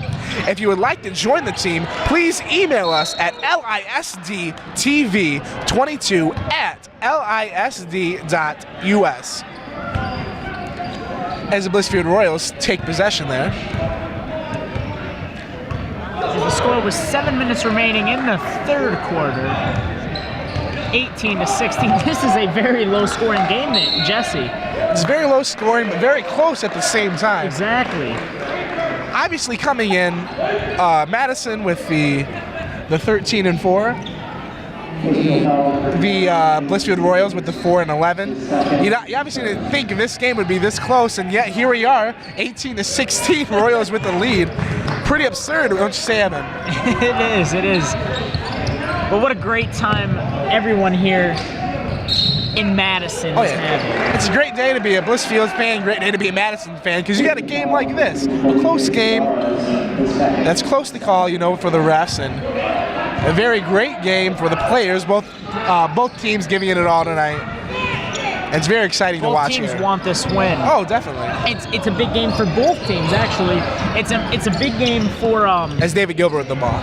If you would like to join the team, please email us at lisdtv22@lisd.us. As the Blissfield Royals take possession there. The score was 7 minutes remaining in the third quarter. 18-16. This is a very low-scoring game, Jesse. It's very low-scoring, but very close at the same time. Exactly. Obviously, coming in, Madison with the 13-4. The Blissfield Royals with the 4-11. You obviously didn't think this game would be this close, and yet here we are, 18-16. Royals with the lead. Pretty absurd, don't you say, Evan? It is. But what a great time everyone here in Madison is having. It's a great day to be a Blissfield fan, great day to be a Madison fan, because you got a game like this. A close game that's close to call, for the refs, and a very great game for the players, both teams giving it all tonight. It's very exciting to watch. Both teams want this win. Oh, definitely. It's a big game for both teams, actually. It's a big game for as David Gilbert with the ball.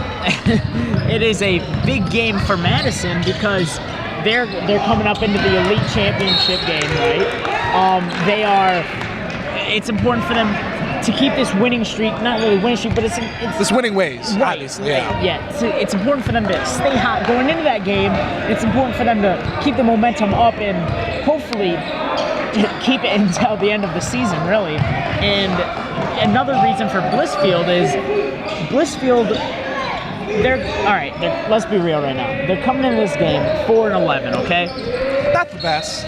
It is a big game for Madison because they're coming up into the elite championship game, right? It's important for them to keep this winning streak, not really winning streak, but it's this winning ways, right, obviously. Yeah. Yeah. It's important for them to stay hot going into that game. It's important for them to keep the momentum up and hopefully keep it until the end of the season, really. And another reason for Blissfield is let's be real right now. They're coming into this game 4-11, okay? Not the best,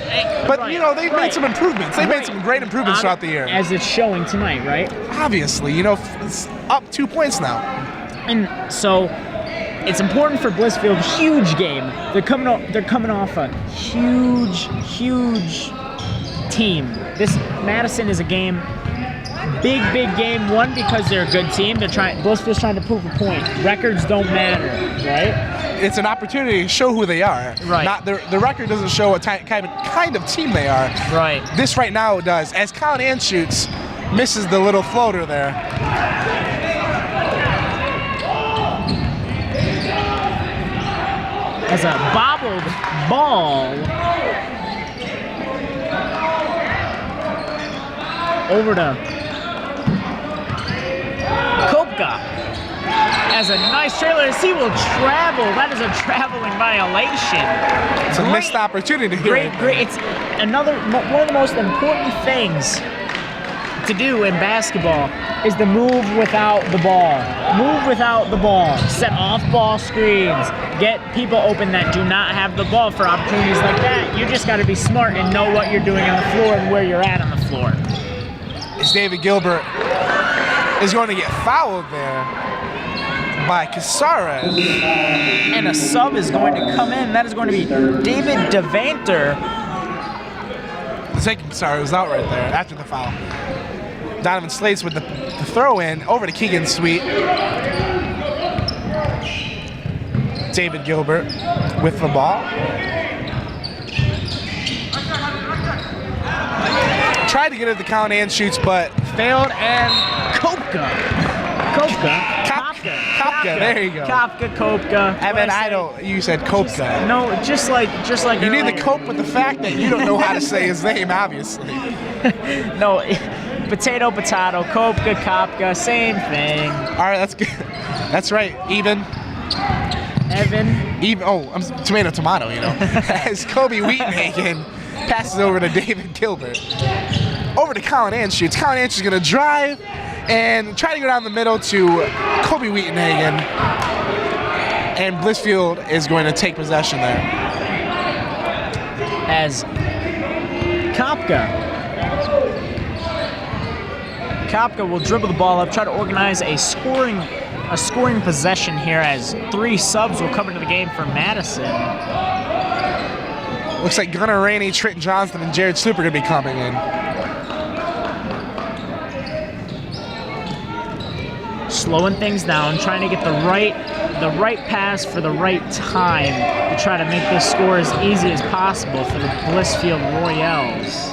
but they've made some improvements. They've made some great improvements throughout the year, as it's showing tonight, right? Obviously, it's up 2 points now, and so it's important for Blissfield. Huge game. They're coming off a huge team. This Madison is a game. Big game. One, because they're a good team. Blissfield's trying to prove a point. Records don't matter, right? It's an opportunity to show who they are. Right. Not the record doesn't show what kind of team they are. Right. This right now does. As Colin Anschutz misses the little floater there. As a bobbled ball Over to Kopka. As a nice trailer, as he will travel. That is a traveling violation. It's a missed opportunity here. Great. It's one of the most important things to do in basketball is to move without the ball. Move without the ball. Set off-ball screens. Get people open that do not have the ball for opportunities like that. You just got to be smart and know what you're doing on the floor and where you're at on the floor. As David Gilbert is going to get fouled there by Casares. And a sub is going to come in. That is going to be David Devanter. The second Casares was out right there after the foul. Donovan Slates with the throw in over to Keegan Sweet. David Gilbert with the ball. Tried to get it to count and shoots, but failed, and Kopka, there you go. Kopka. Evan, you said Kopka. No, just like you need to cope with the fact that you don't know how to say his name, obviously. No, potato, Kopka, same thing. All right, that's good. That's right, Evan. I'm tomato, you know. As Kobe Wheatenhagen passes over to David Gilbert. Over to Colin Anschutz. Colin Anschutz is going to drive and try to go down the middle to Kobe Wheatenhagen. And Blissfield is going to take possession there. As Kopka will dribble the ball up, try to organize a scoring possession here as 3 subs will come into the game for Madison. Looks like Gunnar Rainey, Trenton Johnston, and Jared Sloop are going to be coming in. Slowing things down, trying to get the right pass for the right time to try to make this score as easy as possible for the Blissfield Royals.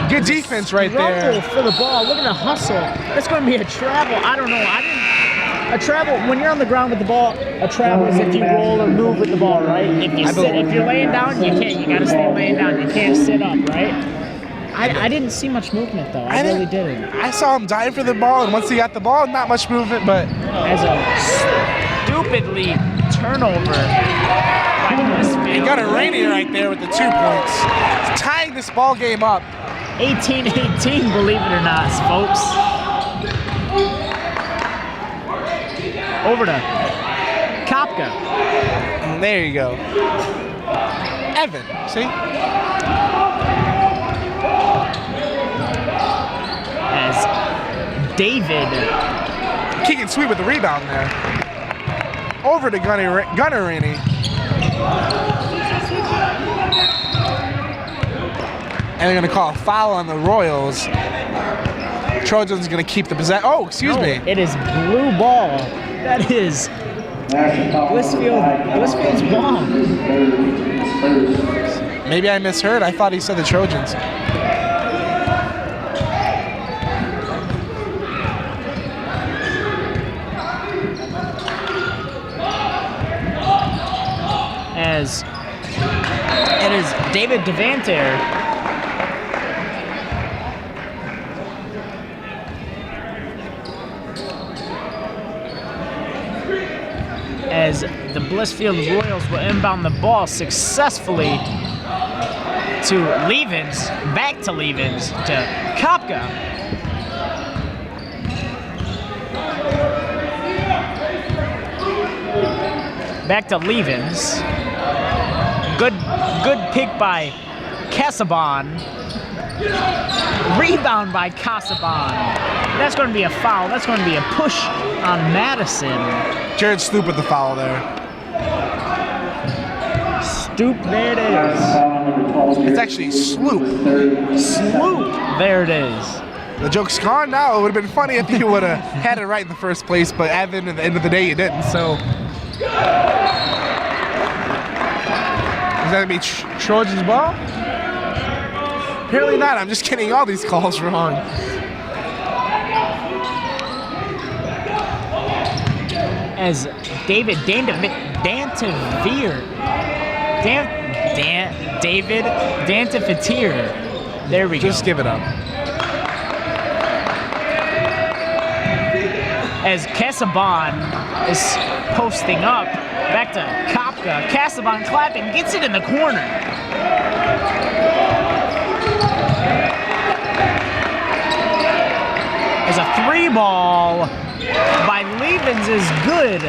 Good defense right there. For the ball. Look at the hustle. That's going to be a travel. I don't know. A travel, when you're on the ground with the ball, a travel is if you roll or move with the ball, right? If you're laying down, you can't. You got to stay laying down. You can't sit up, right? I didn't see much movement, though. I really didn't. I saw him dive for the ball, and once he got the ball, not much movement, but... As a stupidly turnover. You got a Rainey right there with the 2 points. It's tying this ball game up. 18-18, believe it or not, folks. Over to Kopka. There you go. Evan, see? As David. Keegan Sweet with the rebound there. Over to Gunnar Rainey. And they're going to call a foul on the Royals. Trojans going to keep the possession. Oh, excuse me. It is blue ball. That is Blissfield's ball. Maybe I misheard. I thought he said the Trojans. As it is David Devanter. As the Blissfield Royals will inbound the ball successfully to Levens, back to Levens, to Kopka. Back to Levens. Good pick by Casaban. Rebound by Casaban. That's going to be a foul. That's going to be a push on Madison. Jared Sloop with the foul there. Stoop, there it is. It's actually Sloop. There it is. The joke's gone now. It would have been funny if you would have had it right in the first place, but at the end of the day, you didn't. So, is that going to be Trojans ball? Apparently not. I'm just getting all these calls wrong. As David Dantevier David Dantifatir. There we go. Just give it up. As Casaban is posting up, back to Kopka. Casaban clapping, gets it in the corner. As a 3-ball by Levens is good.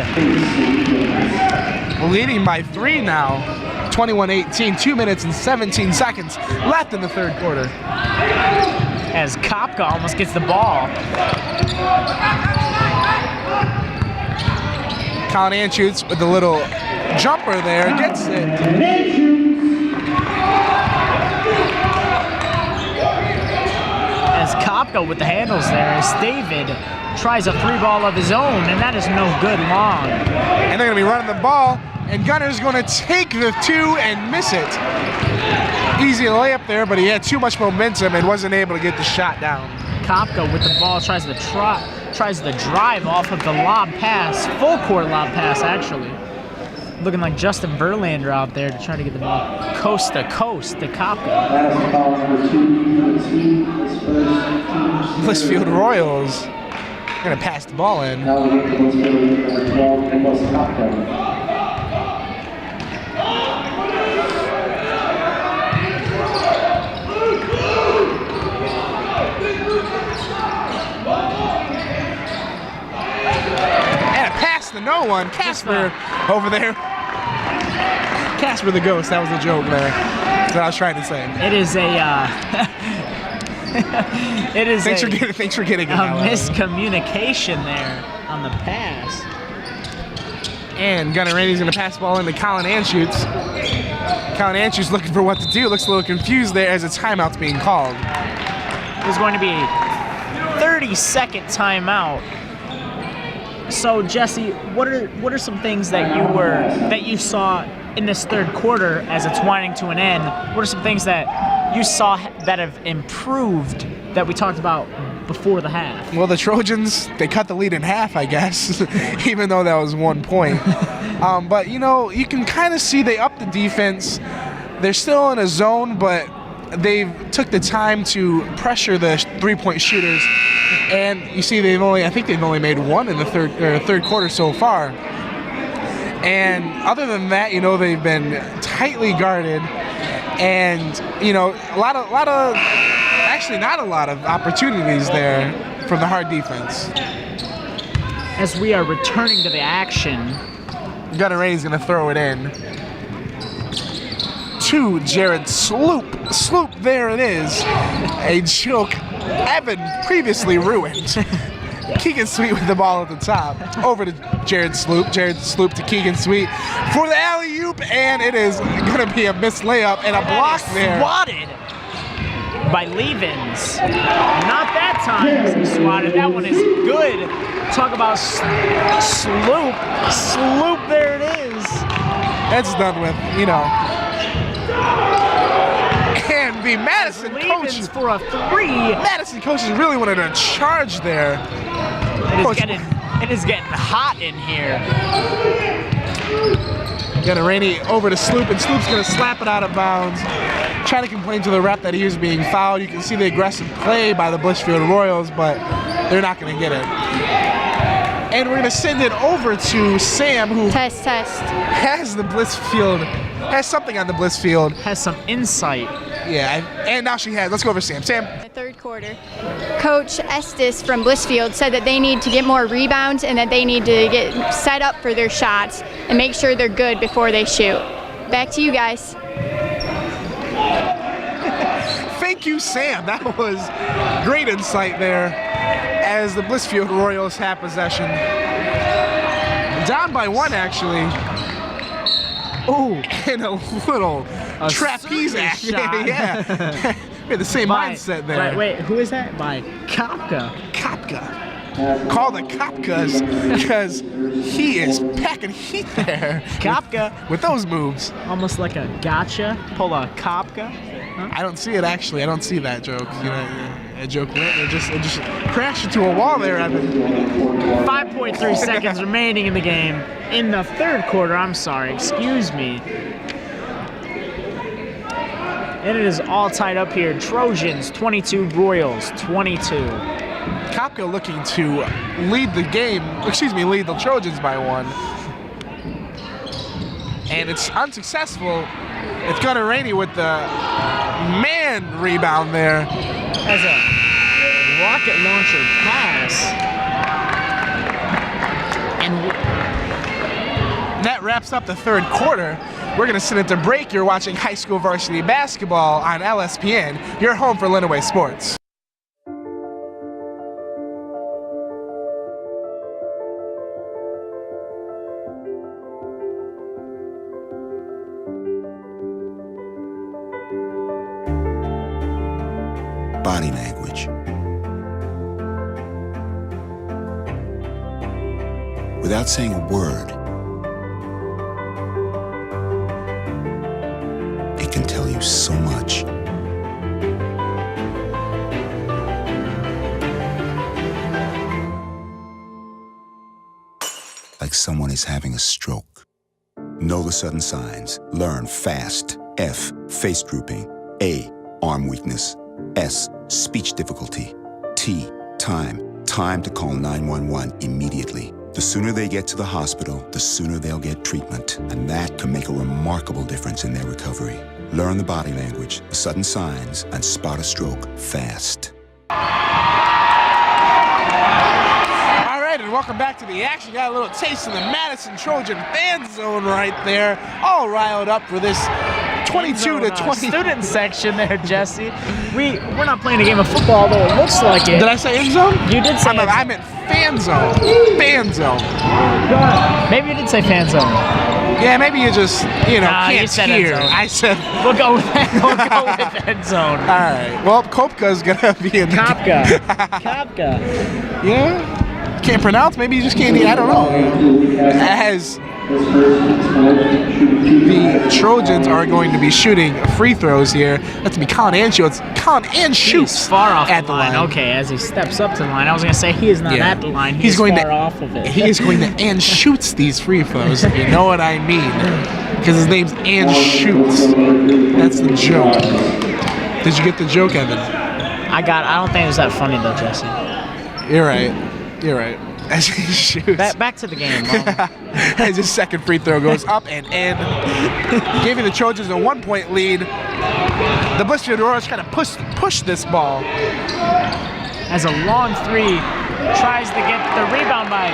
We're leading by 3 now. 21-18, 2 minutes and 17 seconds left in the third quarter. As Kopka almost gets the ball. Colin Anschutz with a little jumper there, gets it. As Kopka with the handles there, as David tries a 3-ball of his own, and that is no good long. And they're gonna be running the ball, and Gunner's gonna take the 2 and miss it. Easy layup there, but he had too much momentum and wasn't able to get the shot down. Kopka with the ball tries the drive off of the lob pass, full court lob pass actually. Looking like Justin Verlander out there to try to get the ball coast to coast to Kopka. Blissfield Royals gonna pass the ball in. To no one. Casper over there. Casper the Ghost. That was a joke there. That's what I was trying to say. It is a thanks for getting it. Miscommunication there on the pass. And Gunnar Rainey's going to pass the ball into Colin Anschutz. Colin Anschutz looking for what to do. Looks a little confused there as a timeout's being called. There's going to be a 30-second timeout. So Jesse, what are some things that you saw in this third quarter as it's winding to an end? What are some things that you saw that have improved that we talked about before the half? Well, the Trojans, they cut the lead in half, I guess, even though that was 1 point. But you know, you can kind of see they upped the defense. They're still in a zone, but they've took the time to pressure the 3-point shooters. And you see, I think they've only made 1 in the third quarter so far. And other than that, you know, they've been tightly guarded, and you know, actually not a lot of opportunities there from the hard defense. As we are returning to the action, Gunnar Rainey's going to throw it in to Jared Sloop. Sloop, there it is. A joke Evan previously ruined. Keegan Sweet with the ball at the top. Over to Jared Sloop. Jared Sloop to Keegan Sweet for the alley-oop, and it is going to be a missed layup and a block there. Swatted by Levens. Not that time he swatted. That one is good. Talk about Sloop. Sloop, there it is. That's done with, you know. And the Madison coach for a 3. Madison coaches really wanted to charge there. It is getting hot in here. Got a Rainey over to Sloop, and Sloop's going to slap it out of bounds. Trying to complain to the ref that he was being fouled. You can see the aggressive play by the Blissfield Royals, but they're not going to get it. And we're going to send it over to Sam, who test has something on the Blissfield. Has some insight. Yeah, and now she has. Let's go over to Sam. Sam. The third quarter, Coach Estes from Blissfield said that they need to get more rebounds and that they need to get set up for their shots and make sure they're good before they shoot. Back to you guys. Thank you, Sam. That was great insight there as the Blissfield Royals have possession. Down by 1, actually. Oh, and a little trapeze act. Yeah. We had the same mindset there. Wait, who is that? By Kopka. Call the Kopkas because he is packing heat there. Kopka. With those moves. Almost like a gotcha. Pull a Kopka. Huh? I don't see it, actually. I don't see that joke. You know, a joke went. It just crashed into a wall there, Evan. 5.3 seconds remaining in the game. In the third quarter, I'm sorry. Excuse me. And it is all tied up here. Trojans 22, Royals 22. Kopka looking to lead the Trojans by 1. And it's unsuccessful. It's Gunnar Rainey with the man rebound there. As a rocket launcher pass. And that wraps up the third quarter. We're going to send it to break. You're watching high school varsity basketball on LSPN. You're home for Lenawee Sports. Body language. Without saying a word, it can tell you so much. Like someone is having a stroke. Know the sudden signs. Learn fast. F, face drooping. A, arm weakness. S, speech difficulty. T, time. Time to call 911 immediately. The sooner they get to the hospital, the sooner they'll get treatment. And that can make a remarkable difference in their recovery. Learn the body language, the sudden signs, and spot a stroke fast. All right, and welcome back to the action. Got a little taste of the Madison Trojan fan zone right there. All riled up for this 22 to 20 student section there, Jesse. We're not playing a game of football, though it looks like it. Did I say end zone? You did say I meant fan zone. Fan zone. Maybe you did say fan zone. Yeah, maybe you just, can't you said hear. End zone. I said we'll go with that. We'll go with end zone. All right. Well, Kopka's gonna be in Kopka. Yeah. Can't pronounce. Maybe you just can't hear. I don't know. As the Trojans are going to be shooting free throws here. That's to be Colin Anschutz. Colin Anschutz He's far off at the line. Okay, as he steps up to the line. I was going to say he is not at the line. He's going far off of it. He is going to Anschutz these free throws, if you know what I mean. Because his name's Anschutz. That's the joke. Did you get the joke, Evan? I don't think it was that funny, though, Jesse. You're right. As he shoots. Back to the game. As his second free throw goes up and in, giving the Trojans a 1-point lead. The Blissfield Royals trying to push this ball. As a long three tries to get the rebound by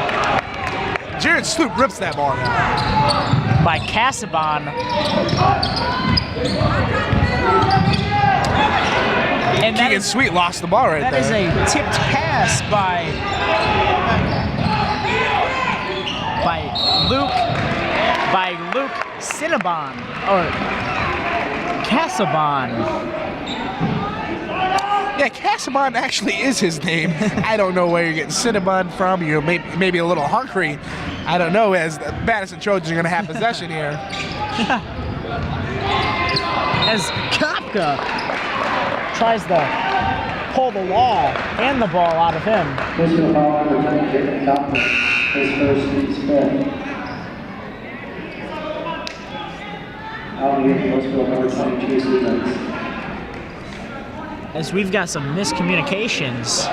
Jared Sloop rips that ball down. By Casaban. And Keegan Sweet lost the ball right there. That is a tipped pass by Luke Cinnabon or Casaban. Yeah, Casaban actually is his name. I don't know where you're getting Cinnabon from. You're maybe a little hungry. I don't know, as the Madison Trojans are going to have possession here. As Kopka tries to pull the law and the ball out of him. As we've got some miscommunications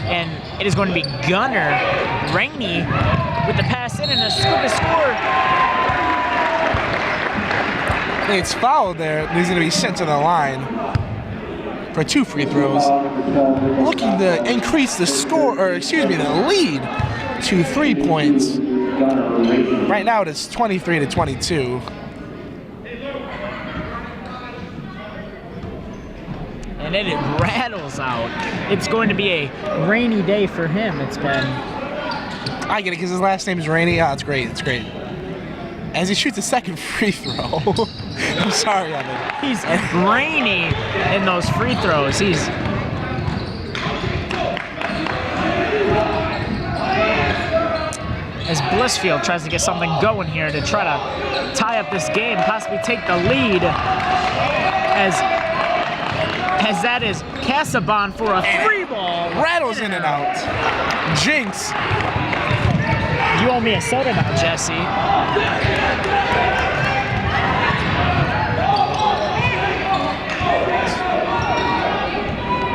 and it is going to be Gunnar Rainey with the pass in and a scoop is scored. It's fouled there. He's going to be sent to the line for 2 free throws. Looking to increase the the lead to 3 points. Right now it is 23 to 22. And then it rattles out. It's going to be a rainy day for him. It's been. I get it because his last name is Rainey. Oh, it's great. It's great. As he shoots a second free throw. I'm sorry, Evan. He's rainy in those free throws. As Blissfield tries to get something going here to try to tie up this game, possibly take the lead. As that is Casaban for a free ball. Rattles in and out. Jinx. You owe me a soda now, Jesse.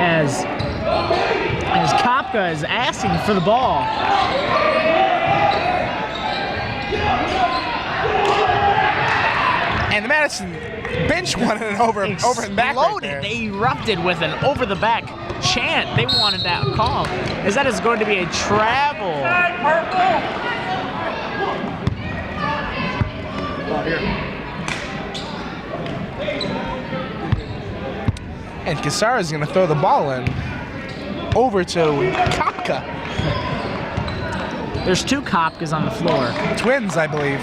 as Kopka is asking for the ball. And the Madison bench wanted it over and back right there. They erupted with an over-the-back chant. They wanted that call, as that is going to be a travel. And Casara is going to throw the ball in over to Kopka. There's 2 Kopkas on the floor. Twins, I believe.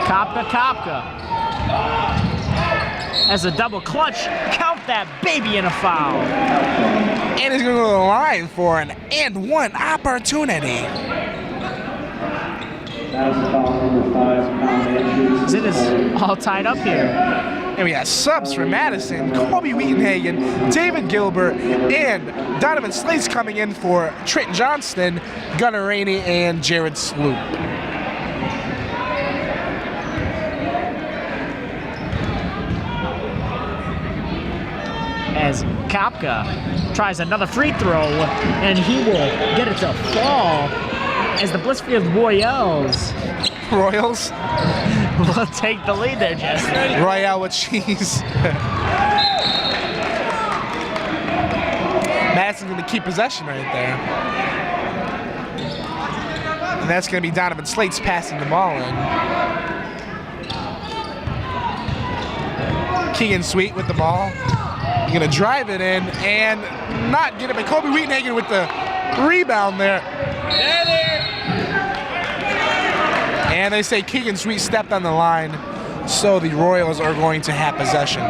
Kopka. As a double clutch, count that baby in a foul. And he's going to go to the line for an and one opportunity. It is all tied up here. And we got subs for Madison, Kobe Wheatonhagen, David Gilbert, and Donovan Slate's coming in for Trent Johnston, Gunnar Rainey, and Jared Sloop. As Kopka tries another free throw, and he will get it to fall as the Blissfield Royals will take the lead there, Jesse. Royale with cheese. Madison's going to keep possession right there. And that's going to be Donovan Slate's passing the ball in. Keegan Sweet with the ball. He's going to drive it in and not get it, but Kobe Wheatonhagen with the rebound there. And they say Keegan Sweet stepped on the line, so the Royals are going to have possession.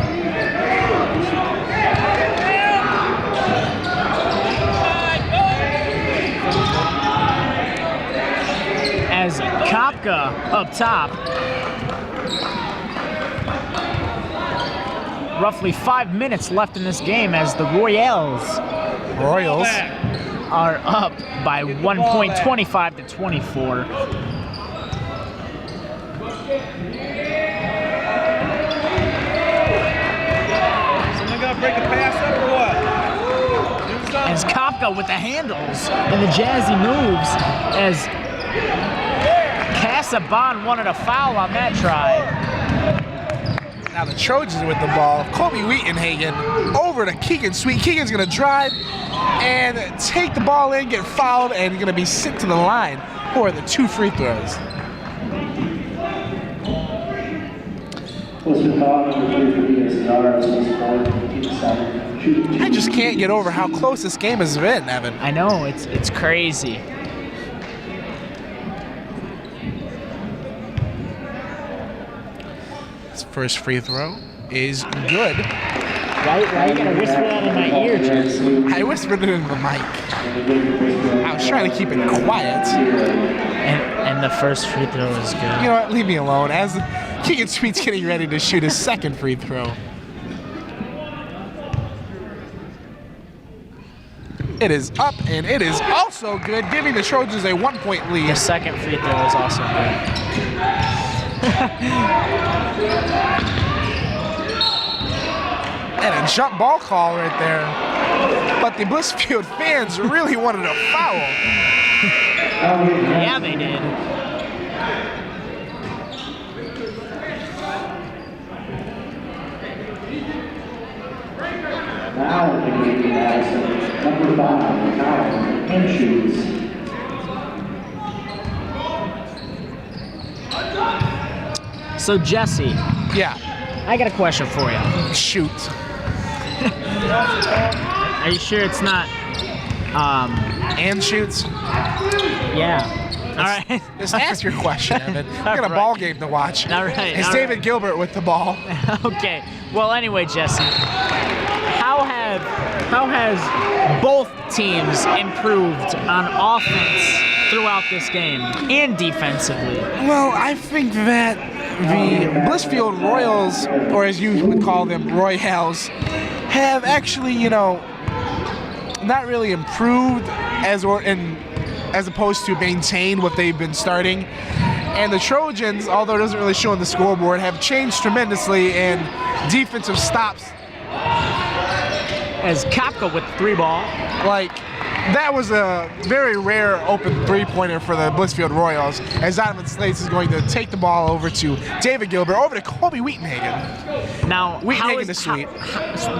As Kopka up top. Roughly 5 minutes left in this game as the Royals are up by 1 point, 25 to 24. Someone got to break a pass up or what? As Kopka with the handles and the jazzy moves, as Casaban wanted a foul on that try. Now the Trojans with the ball. Kobe Wheatonhagen over to Keegan Sweet. Keegan's going to drive and take the ball in, get fouled, and going to be sent to the line for the 2 free throws. I just can't get over how close this game has been, Evan. I know, it's crazy. First free throw is good. Why you gotta whisper that in my ear, Jesse? I whispered it in the mic. I was trying to keep it quiet. And the first free throw is good. You know what? Leave me alone. As Keegan Sweet's getting ready to shoot his second free throw. It is up, and it is also good, giving the Trojans a 1 point lead. The second free throw is also good. And a jump ball call right there. But the Blissfield fans really wanted a foul. Yeah, they did. Now we're going to Madison, number 5, Kyle, and shoots. So Jesse, yeah, I got a question for you. Shoot. Are you sure it's not? And shoots. Yeah. All right. Just ask your question, Evan. We got a ball game to watch. All right. It's David Gilbert with the ball. Okay. Well, anyway, Jesse, how has both teams improved on offense throughout this game and defensively? Well, I think that the Blissfield Royals, or as you would call them, Royals, have actually, not really improved as opposed to maintain what they've been starting. And the Trojans, although it doesn't really show on the scoreboard, have changed tremendously in defensive stops. as Kopka with the 3-ball. Like, that was a very rare open three-pointer for the Blissfield Royals, as Donovan Slates is going to take the ball over to David Gilbert, over to Colby Wheatenhagen. Now, Wheatenhagen to Sweet.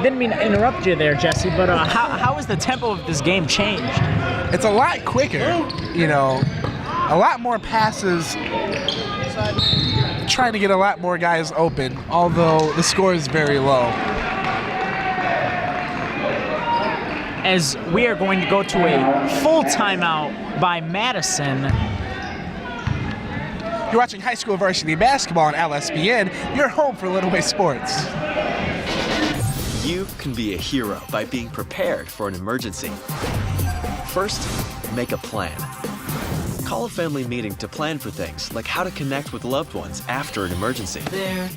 Didn't mean to interrupt you there, Jesse, but how has the tempo of this game changed? It's a lot quicker, you know, a lot more passes, trying to get a lot more guys open, although the score is very low. As we are going to go to a full timeout by Madison. You're watching high school varsity basketball on LSPN, your home for Lenawee sports. You can be a hero by being prepared for an emergency. First, make a plan. Call a family meeting to plan for things like how to connect with loved ones after an emergency. There.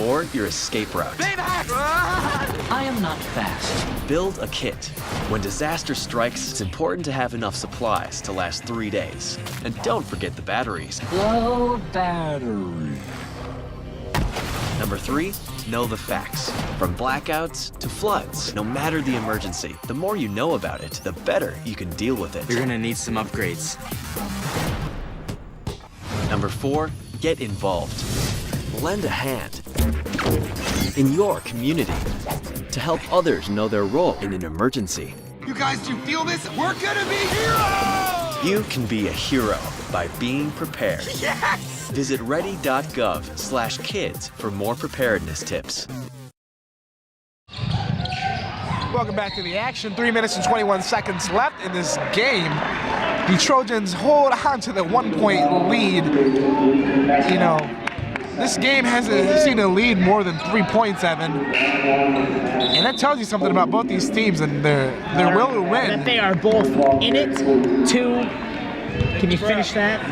Or your escape route. I am not fast. Build a kit. When disaster strikes, it's important to have enough supplies to last 3 days. And don't forget the batteries. Low battery. Number 3, know the facts. From blackouts to floods, no matter the emergency, the more you know about it, the better you can deal with it. You're gonna need some upgrades. Number 4, get involved. Lend a hand in your community to help others know their role in an emergency. You guys, do you feel this? We're gonna be heroes! You can be a hero by being prepared. Yes! Visit ready.gov/kids for more preparedness tips. Welcome back to the action. 3 minutes and 21 seconds left in this game. The Trojans hold on to the 1-point lead. You know, this game hasn't seen a lead more than 3 points, Evan. And that tells you something about both these teams and their will to win. That they are both in it to... Can you finish that?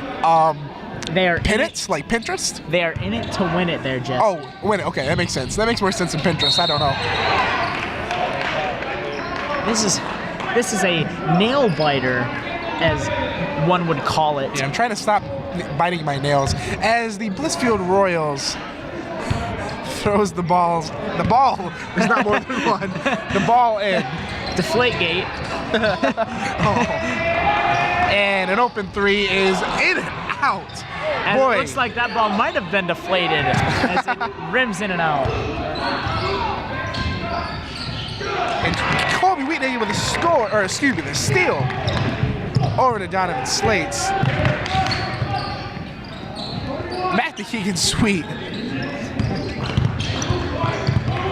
They are Pinits? Like Pinterest? They are in it to win it there, Jeff. Oh, win it. Okay, that makes sense. That makes more sense than Pinterest. I don't know. This is a nail biter, as one would call it. Yeah, I'm trying to stop biting my nails. As the Blissfield Royals throws the balls. The ball, there's not more than one. The ball in. Deflategate. And an open 3 is in and out. And it looks like that ball might have been deflated as it rims in and out. And Colby Wheatenhagen with the steal over to Donovan Slates. Back to Keegan Sweet.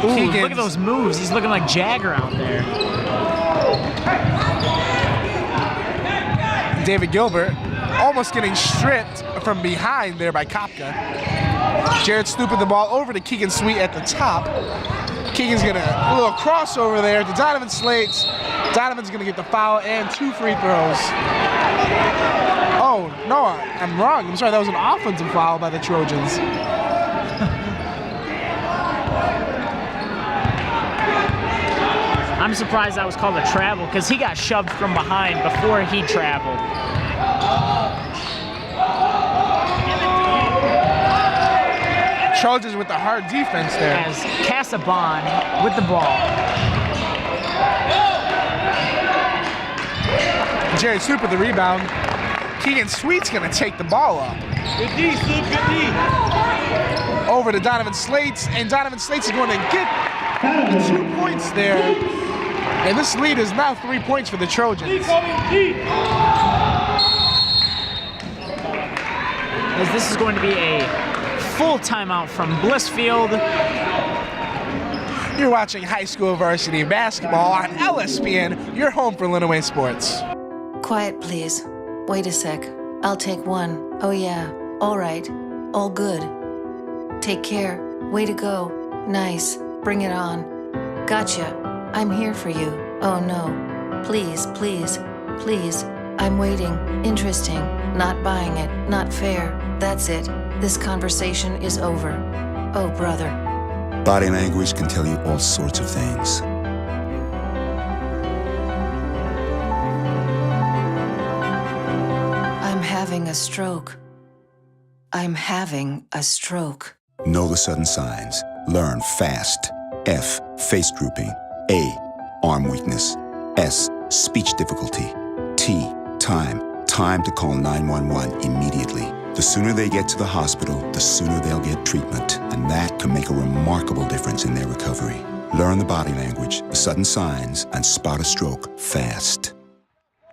Ooh, look at those moves. He's looking like Jagger out there. David Gilbert almost getting stripped from behind there by Kopka. Jared snooping the ball over to Keegan Sweet at the top. Keegan's gonna a little crossover there to Donovan Slates. Donovan's gonna get the foul and 2 free throws. Oh, no, I'm wrong. I'm sorry, that was an offensive foul by the Trojans. I'm surprised that was called a travel because he got shoved from behind before he traveled. Trojans with the hard defense there. As Casaban with the ball. Jared Snoop with the rebound. Keegan Sweet's gonna take the ball up. Good D, Snoop, good D. Over to Donovan Slates, and Donovan Slates is going to get 2 points there. And this lead is now 3 points for the Trojans. As this is going to be a full timeout from Blissfield. You're watching high school varsity basketball on LSPN, your home for Lenawee sports. Quiet, please. Wait a sec. I'll take one. Oh yeah. All right. All good. Take care. Way to go. Nice. Bring it on. Gotcha. I'm here for you. Oh no. Please, please, please. I'm waiting. Interesting. Not buying it. Not fair. That's it. This conversation is over. Oh, brother. Body language can tell you all sorts of things. I'm having a stroke. I'm having a stroke. Know the sudden signs. Learn fast. F. Face drooping. A. arm weakness. S, speech difficulty. T, time to call 911 immediately. The sooner they get to the hospital, the sooner they'll get treatment, and that can make a remarkable difference in their recovery. Learn the body language, the sudden signs, and spot a stroke fast.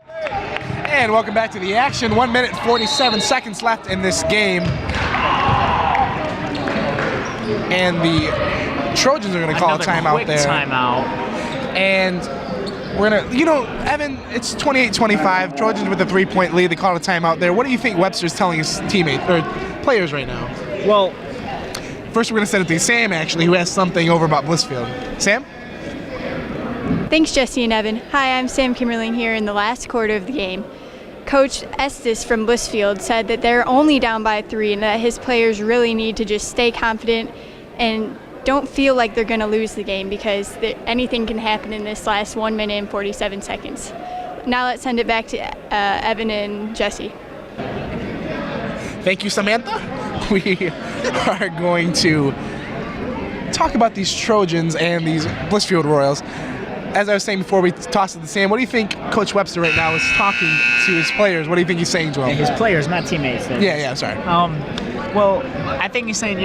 And welcome back to the action. 1 minute, 47 seconds left in this game. And the Trojans are going to call a timeout there. Timeout. And we're going to, Evan, it's 28-25. Trojans with a 3-point lead. They called a timeout there. What do you think Webster's telling his teammates or players right now? Well, first we're going to send it to Sam, actually, who has something over about Blissfield. Sam? Thanks, Jesse and Evan. Hi, I'm Sam Kimmerling here in the last quarter of the game. Coach Estes from Blissfield said that they're only down by 3 and that his players really need to just stay confident and don't feel like they're going to lose the game because anything can happen in this last 1 minute and 47 seconds. Now let's send it back to Evan and Jesse. Thank you, Samantha. We are going to talk about these Trojans and these Blissfield Royals. As I was saying before we tossed it to Sam, what do you think Coach Webster right now is talking to his players? What do you think he's saying to them? His players, not teammates. Yeah, sorry. Well, I think he's saying,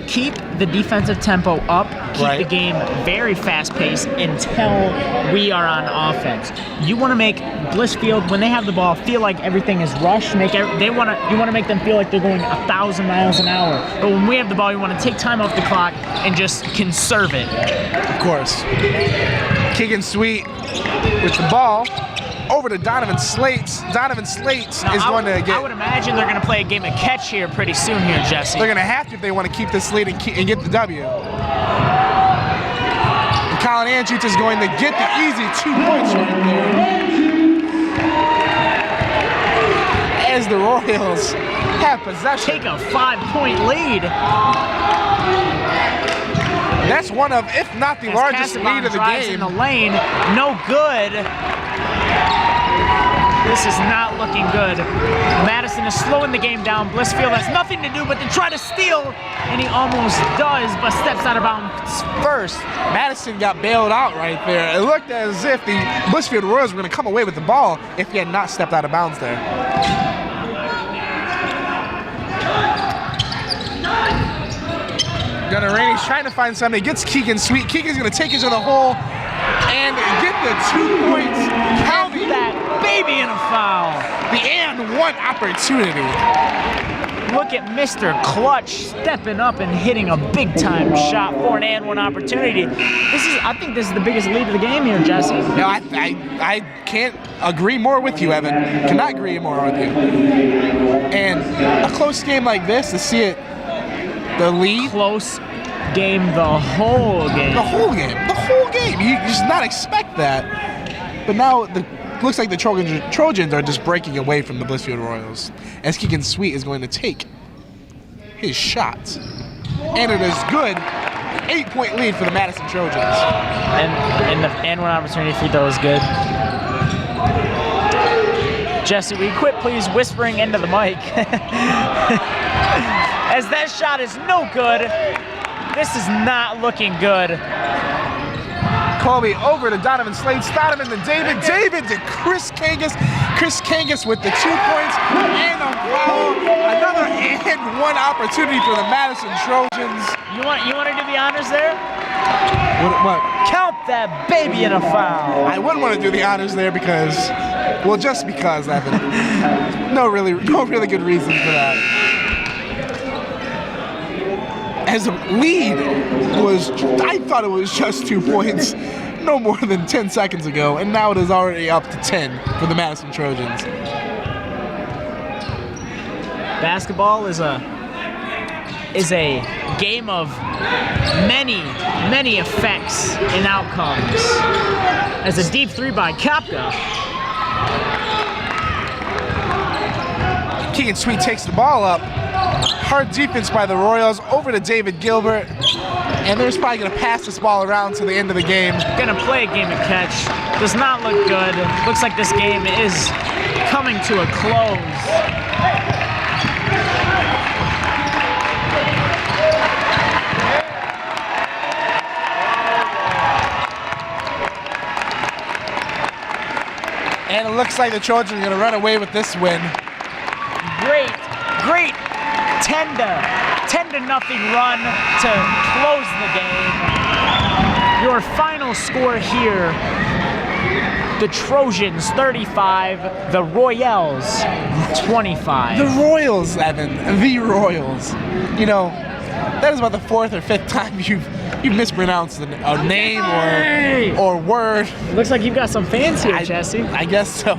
keep the defensive tempo up, keep the game very fast-paced until we are on offense. You want to make Blissfield, when they have the ball, feel like everything is rushed. You want to make them feel like they're going 1,000 miles an hour. But when we have the ball, you want to take time off the clock and just conserve it. Of course. Keegan Sweet with the ball. Over to Donovan Slates. Donovan Slates is going to get... I would imagine they're going to play a game of catch here pretty soon here, Jesse. They're going to have to if they want to keep this lead and get the W. And Colin Andrews is going to get the easy 2 points right there. As the Royals have possession. Take a 5-point lead. That's one of, if not the largest lead of the game. In the lane, no good. This is not looking good. Madison is slowing the game down. Blissfield has nothing to do but to try to steal, and he almost does, but steps out of bounds first. Madison got bailed out right there. It looked as if the Blissfield Royals were going to come away with the ball if he had not stepped out of bounds there. Gunnerani's trying to find somebody. Gets Keegan Sweet. Keegan's going to take it to the hole and get the 2 points. Count that baby in a foul. The and one opportunity. Look at Mr. Clutch stepping up and hitting a big-time shot for an and one opportunity. I think this is the biggest lead of the game here, Jesse. No, I can't agree more with you, Evan. Cannot agree more with you. And a close game like this, to see it, the lead. Close game the whole game. The whole game. The whole game. You just not expect that. But now looks like the Trojans are just breaking away from the Blissfield Royals as Keegan Sweet is going to take his shot. And it is good. 8-point lead for the Madison Trojans. And the and one opportunity free throw is good. Jesse, will you quit please whispering into the mic? As that shot is no good. This is not looking good. Colby over to Donovan Slates. Donovan to David. David to Chris Kangas. Chris Kangas with the 2 points and a foul. Another and one opportunity for the Madison Trojans. You want to do the honors there? What? Count that baby in a foul. I wouldn't want to do the honors there because, well, just because, Evan. No really good reason for that. As the lead was, I thought it was just 2 points no more than 10 seconds ago, and now it is already up to 10 for the Madison Trojans. Basketball is a game of many effects and outcomes. As a deep 3 by Kopka. Keegan Sweet takes the ball up. Hard defense by the Royals. Over to David Gilbert. And they're just probably going to pass this ball around to the end of the game. Going to play a game of catch. Does not look good. Looks like this game is coming to a close. And it looks like the Trojans are going to run away with this win. Great 10-0 run to close the game. Your final score here, the Trojans 35, the Royals 25. The Royals, Evan, the Royals. You know, that is about the 4th or 5th time you've mispronounced a name or word. Looks like you've got some fans here, Jesse. I guess so.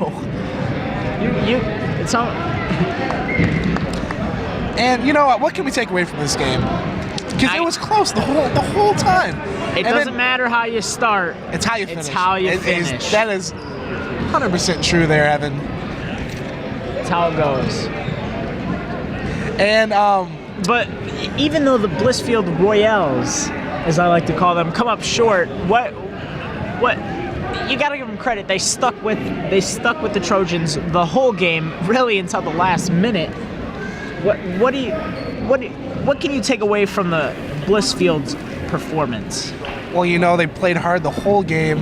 It's all. And you know what can we take away from this game? Because it was close the whole time. It doesn't matter how you start. It's how you finish. It's how you finish. That is 100% true there, Evan. That's how it goes. And but even though the Blissfield Royals, as I like to call them, come up short, what you got to give them credit. They stuck with the Trojans the whole game, really until the last minute. What can you take away from the Blissfield's performance? Well, you know, they played hard the whole game.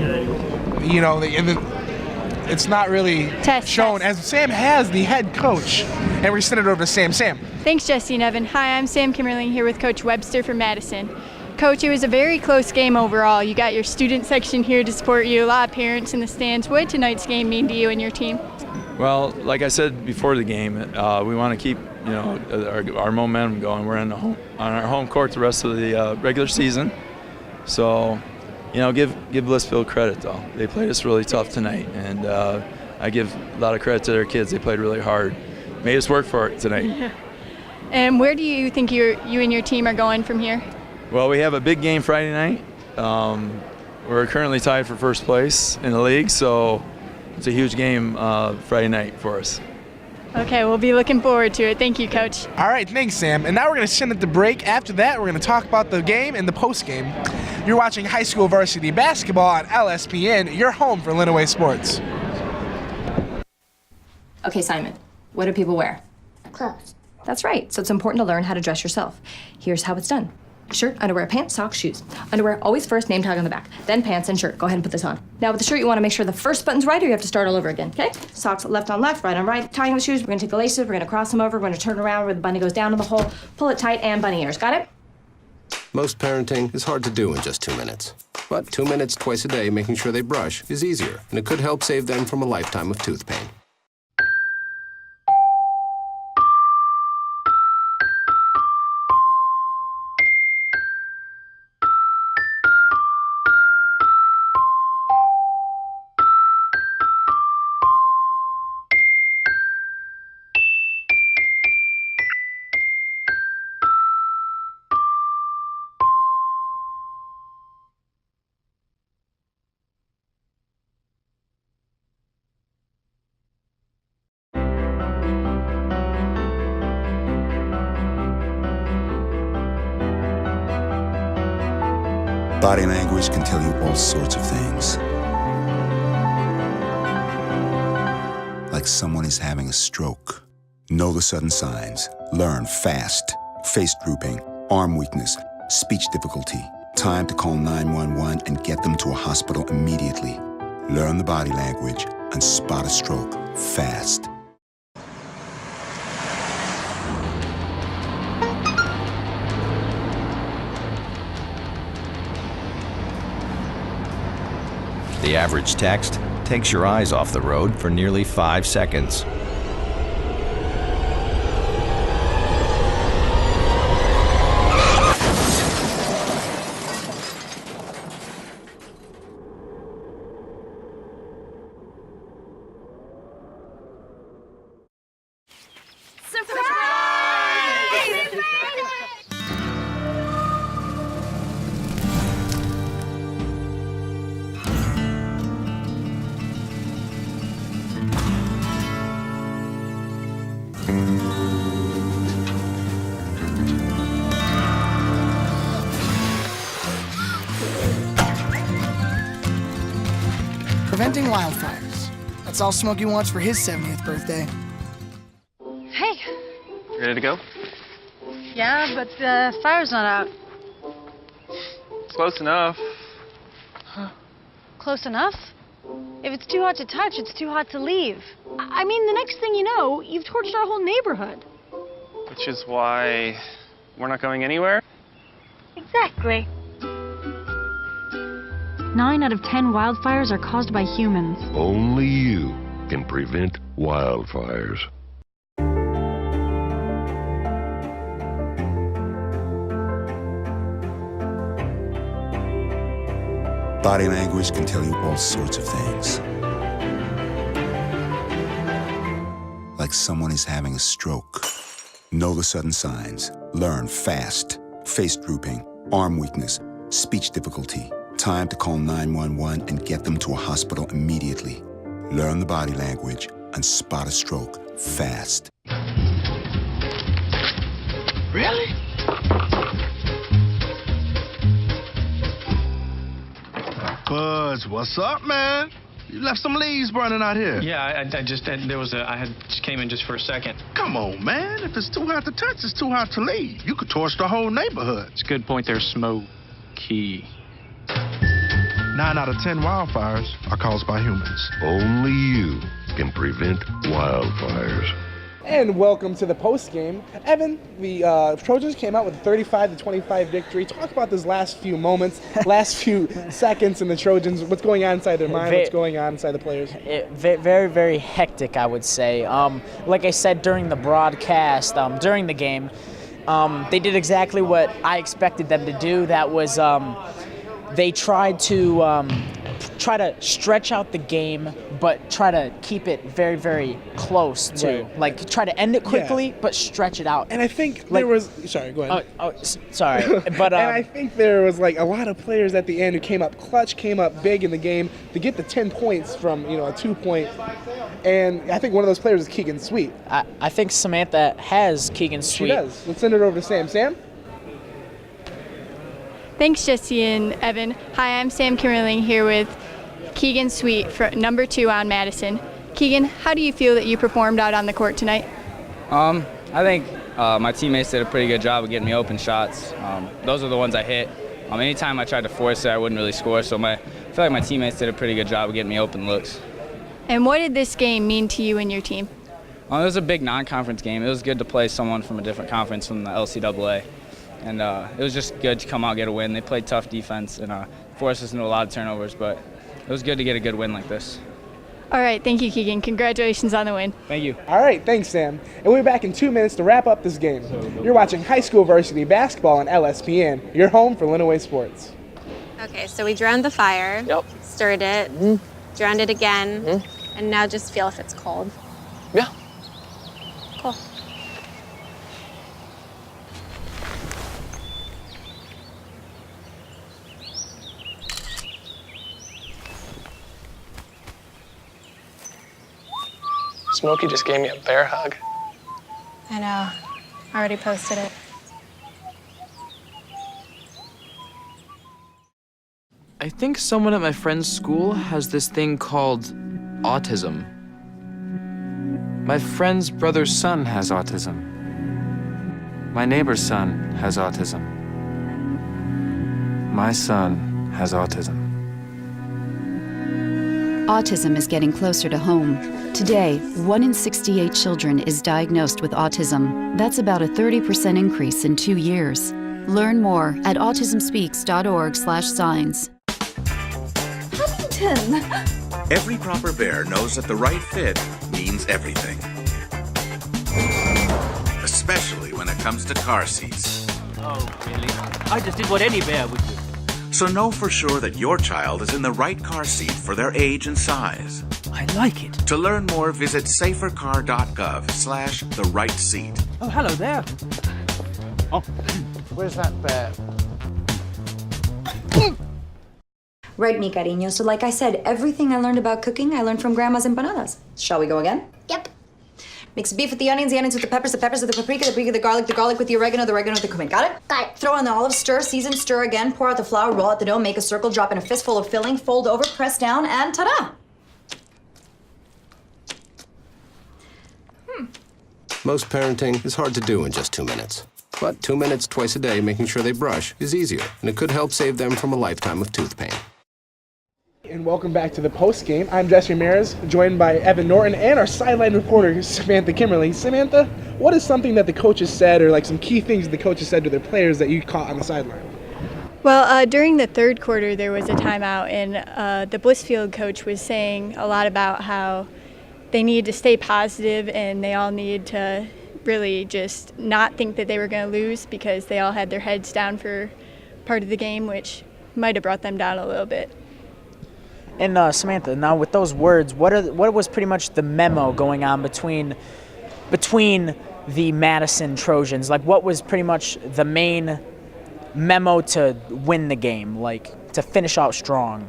You know, it's not really shown, as Sam has the head coach. And we're going to send it over to Sam. Sam. Thanks, Jesse and Evan. Hi, I'm Sam Kimmerling here with Coach Webster from Madison. Coach, it was a very close game overall. You got your student section here to support you, a lot of parents in the stands. What did tonight's game mean to you and your team? Well, like I said before the game, we want to keep our momentum going. We're on our home court the rest of the regular season. So, give Blissfield credit, though. They played us really tough tonight, and I give a lot of credit to their kids. They played really hard. Made us work for it tonight. Yeah. And where do you think you and your team are going from here? Well, we have a big game Friday night. We're currently tied for first place in the league, so it's a huge game Friday night for us. Okay, we'll be looking forward to it. Thank you, Coach. All right, thanks, Sam. And now we're going to send it to break. After that, we're going to talk about the game and the post-game. You're watching high school varsity basketball on LSPN, your home for Lenawee sports. Okay, Simon, what do people wear? Clothes. That's right. So it's important to learn how to dress yourself. Here's how it's done. Shirt, underwear, pants, socks, shoes. Underwear, always first, name tag on the back. Then pants and shirt. Go ahead and put this on. Now with the shirt, you want to make sure the first button's right or you have to start all over again, okay? Socks left on left, right on right. Tying the shoes, we're going to take the laces, we're going to cross them over, we're going to turn around where the bunny goes down in the hole, pull it tight, and bunny ears. Got it? Most parenting is hard to do in just 2 minutes. But 2 minutes twice a day making sure they brush is easier, and it could help save them from a lifetime of tooth pain. Body language can tell you all sorts of things. Like someone is having a stroke. Know the sudden signs. Learn fast. Face drooping, arm weakness, speech difficulty. Time to call 911 and get them to a hospital immediately. Learn the body language and spot a stroke fast. The average text takes your eyes off the road for nearly 5 seconds. Preventing wildfires. That's all Smokey wants for his 70th birthday. Hey. Ready to go? Yeah, but the fire's not out. Close enough. Close enough? If it's too hot to touch, it's too hot to leave. I mean, the next thing you know, you've torched our whole neighborhood. Which is why we're not going anywhere? Exactly. 9 out of 10 wildfires are caused by humans. Only you can prevent wildfires. Body language can tell you all sorts of things. Like someone is having a stroke. Know the sudden signs. Learn fast. Face drooping, arm weakness, speech difficulty. Time to call 911 and get them to a hospital immediately. Learn the body language and spot a stroke fast. Really? Buzz, what's up, man? You left some leaves burning out here. Yeah, I just came in just for a second. Come on, man. If it's too hot to touch, it's too hot to leave. You could torch the whole neighborhood. It's a good point there, Smokey. 9 out of 10 wildfires are caused by humans. Only you can prevent wildfires. And welcome to the post game. Evan, the Trojans came out with a 35-25 victory. Talk about those last few moments, last few seconds in the Trojans. What's going on inside their mind? What's going on inside the players? Very, very hectic, I would say. Like I said during the broadcast, during the game, they did exactly what I expected them to do. That was they tried to stretch out the game, but try to keep it very, very close to, like, try to end it quickly, but stretch it out. And I think there was, sorry, go ahead. Sorry, but and I think there was like a lot of players at the end who came up clutch, came up big in the game to get the 10 points from a 2-point. And I think one of those players is Keegan Sweet. I think Samantha has Keegan Sweet. She does. Let's send it over to Sam. Sam? Thanks, Jesse and Evan. Hi, I'm Sam Kimmerling here with Keegan Sweet, for number 2 on Madison. Keegan, how do you feel that you performed out on the court tonight? I think my teammates did a pretty good job of getting me open shots. Those are the ones I hit. Anytime I tried to force it, I wouldn't really score, so I feel like my teammates did a pretty good job of getting me open looks. And what did this game mean to you and your team? It was a big non-conference game. It was good to play someone from a different conference from the LCAA. And it was just good to come out and get a win. They played tough defense and forced us into a lot of turnovers, but it was good to get a good win like this. All right, thank you, Keegan. Congratulations on the win. Thank you. All right, thanks, Sam. And we'll be back in 2 minutes to wrap up this game. You're watching high school varsity basketball on LSPN. You're home for Lenawee Sports. Okay, so we drowned the fire. Yep. Stirred it. Drowned it again. And now just feel if it's cold. Yeah. Cool. Smokey just gave me a bear hug. I know. I already posted it. I think someone at my friend's school has this thing called autism. My friend's brother's son has autism. My neighbor's son has autism. My son has autism. Autism is getting closer to home. Today, 1 in 68 children is diagnosed with autism. That's about a 30% increase in 2 years. Learn more at autismspeaks.org/signs. Huntington! Every proper bear knows that the right fit means everything. Especially when it comes to car seats. Oh, really? I just did what any bear would do. So know for sure that your child is in the right car seat for their age and size. I like it. To learn more, visit safercar.gov/the-right-seat. Oh, hello there. Oh, where's that bear? Right, mi cariño. So like I said, everything I learned about cooking, I learned from Grandma's empanadas. Shall we go again? Yep. Mix beef with the onions with the peppers with the paprika with the garlic with the oregano with the cumin. Got it? Got it. Throw on the olives, stir, season, stir again, pour out the flour, roll out the dough, make a circle, drop in a fistful of filling, fold over, press down, and ta-da! Most parenting is hard to do in just 2 minutes. But 2 minutes twice a day making sure they brush is easier, and it could help save them from a lifetime of tooth pain. And welcome back to the post game. I'm Jesse Ramirez, joined by Evan Norton and our sideline reporter, Samantha Kimmerly. Samantha, what is something that the coaches said, or like some key things the coaches said to their players that you caught on the sideline? Well, during the third quarter, there was a timeout, and the Blissfield coach was saying a lot about how they needed to stay positive and they all needed to really just not think that they were going to lose because they all had their heads down for part of the game, which might have brought them down a little bit. And Samantha, now with those words, what was pretty much the memo going on between the Madison Trojans? Like, what was pretty much the main memo to win the game, like to finish out strong?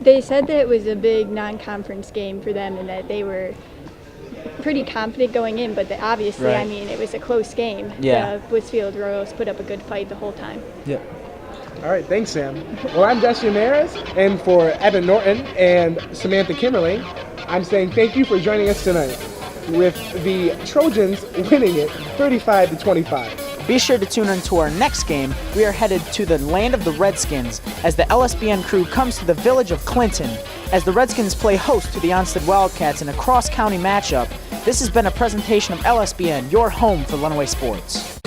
They said that it was a big non-conference game for them and that they were pretty confident going in, but obviously, right. I mean, it was a close game. Yeah. The Blissfield Royals put up a good fight the whole time. Yeah. All right, thanks, Sam. Well, I'm Jesse Ramirez, and for Evan Norton and Samantha Kimmerly, I'm saying thank you for joining us tonight, with the Trojans winning it 35-25. Be sure to tune in to our next game. We are headed to the land of the Redskins as the LSPN crew comes to the village of Clinton as the Redskins play host to the Onsted Wildcats in a cross-county matchup. This has been a presentation of LSPN, your home for Lenawee sports.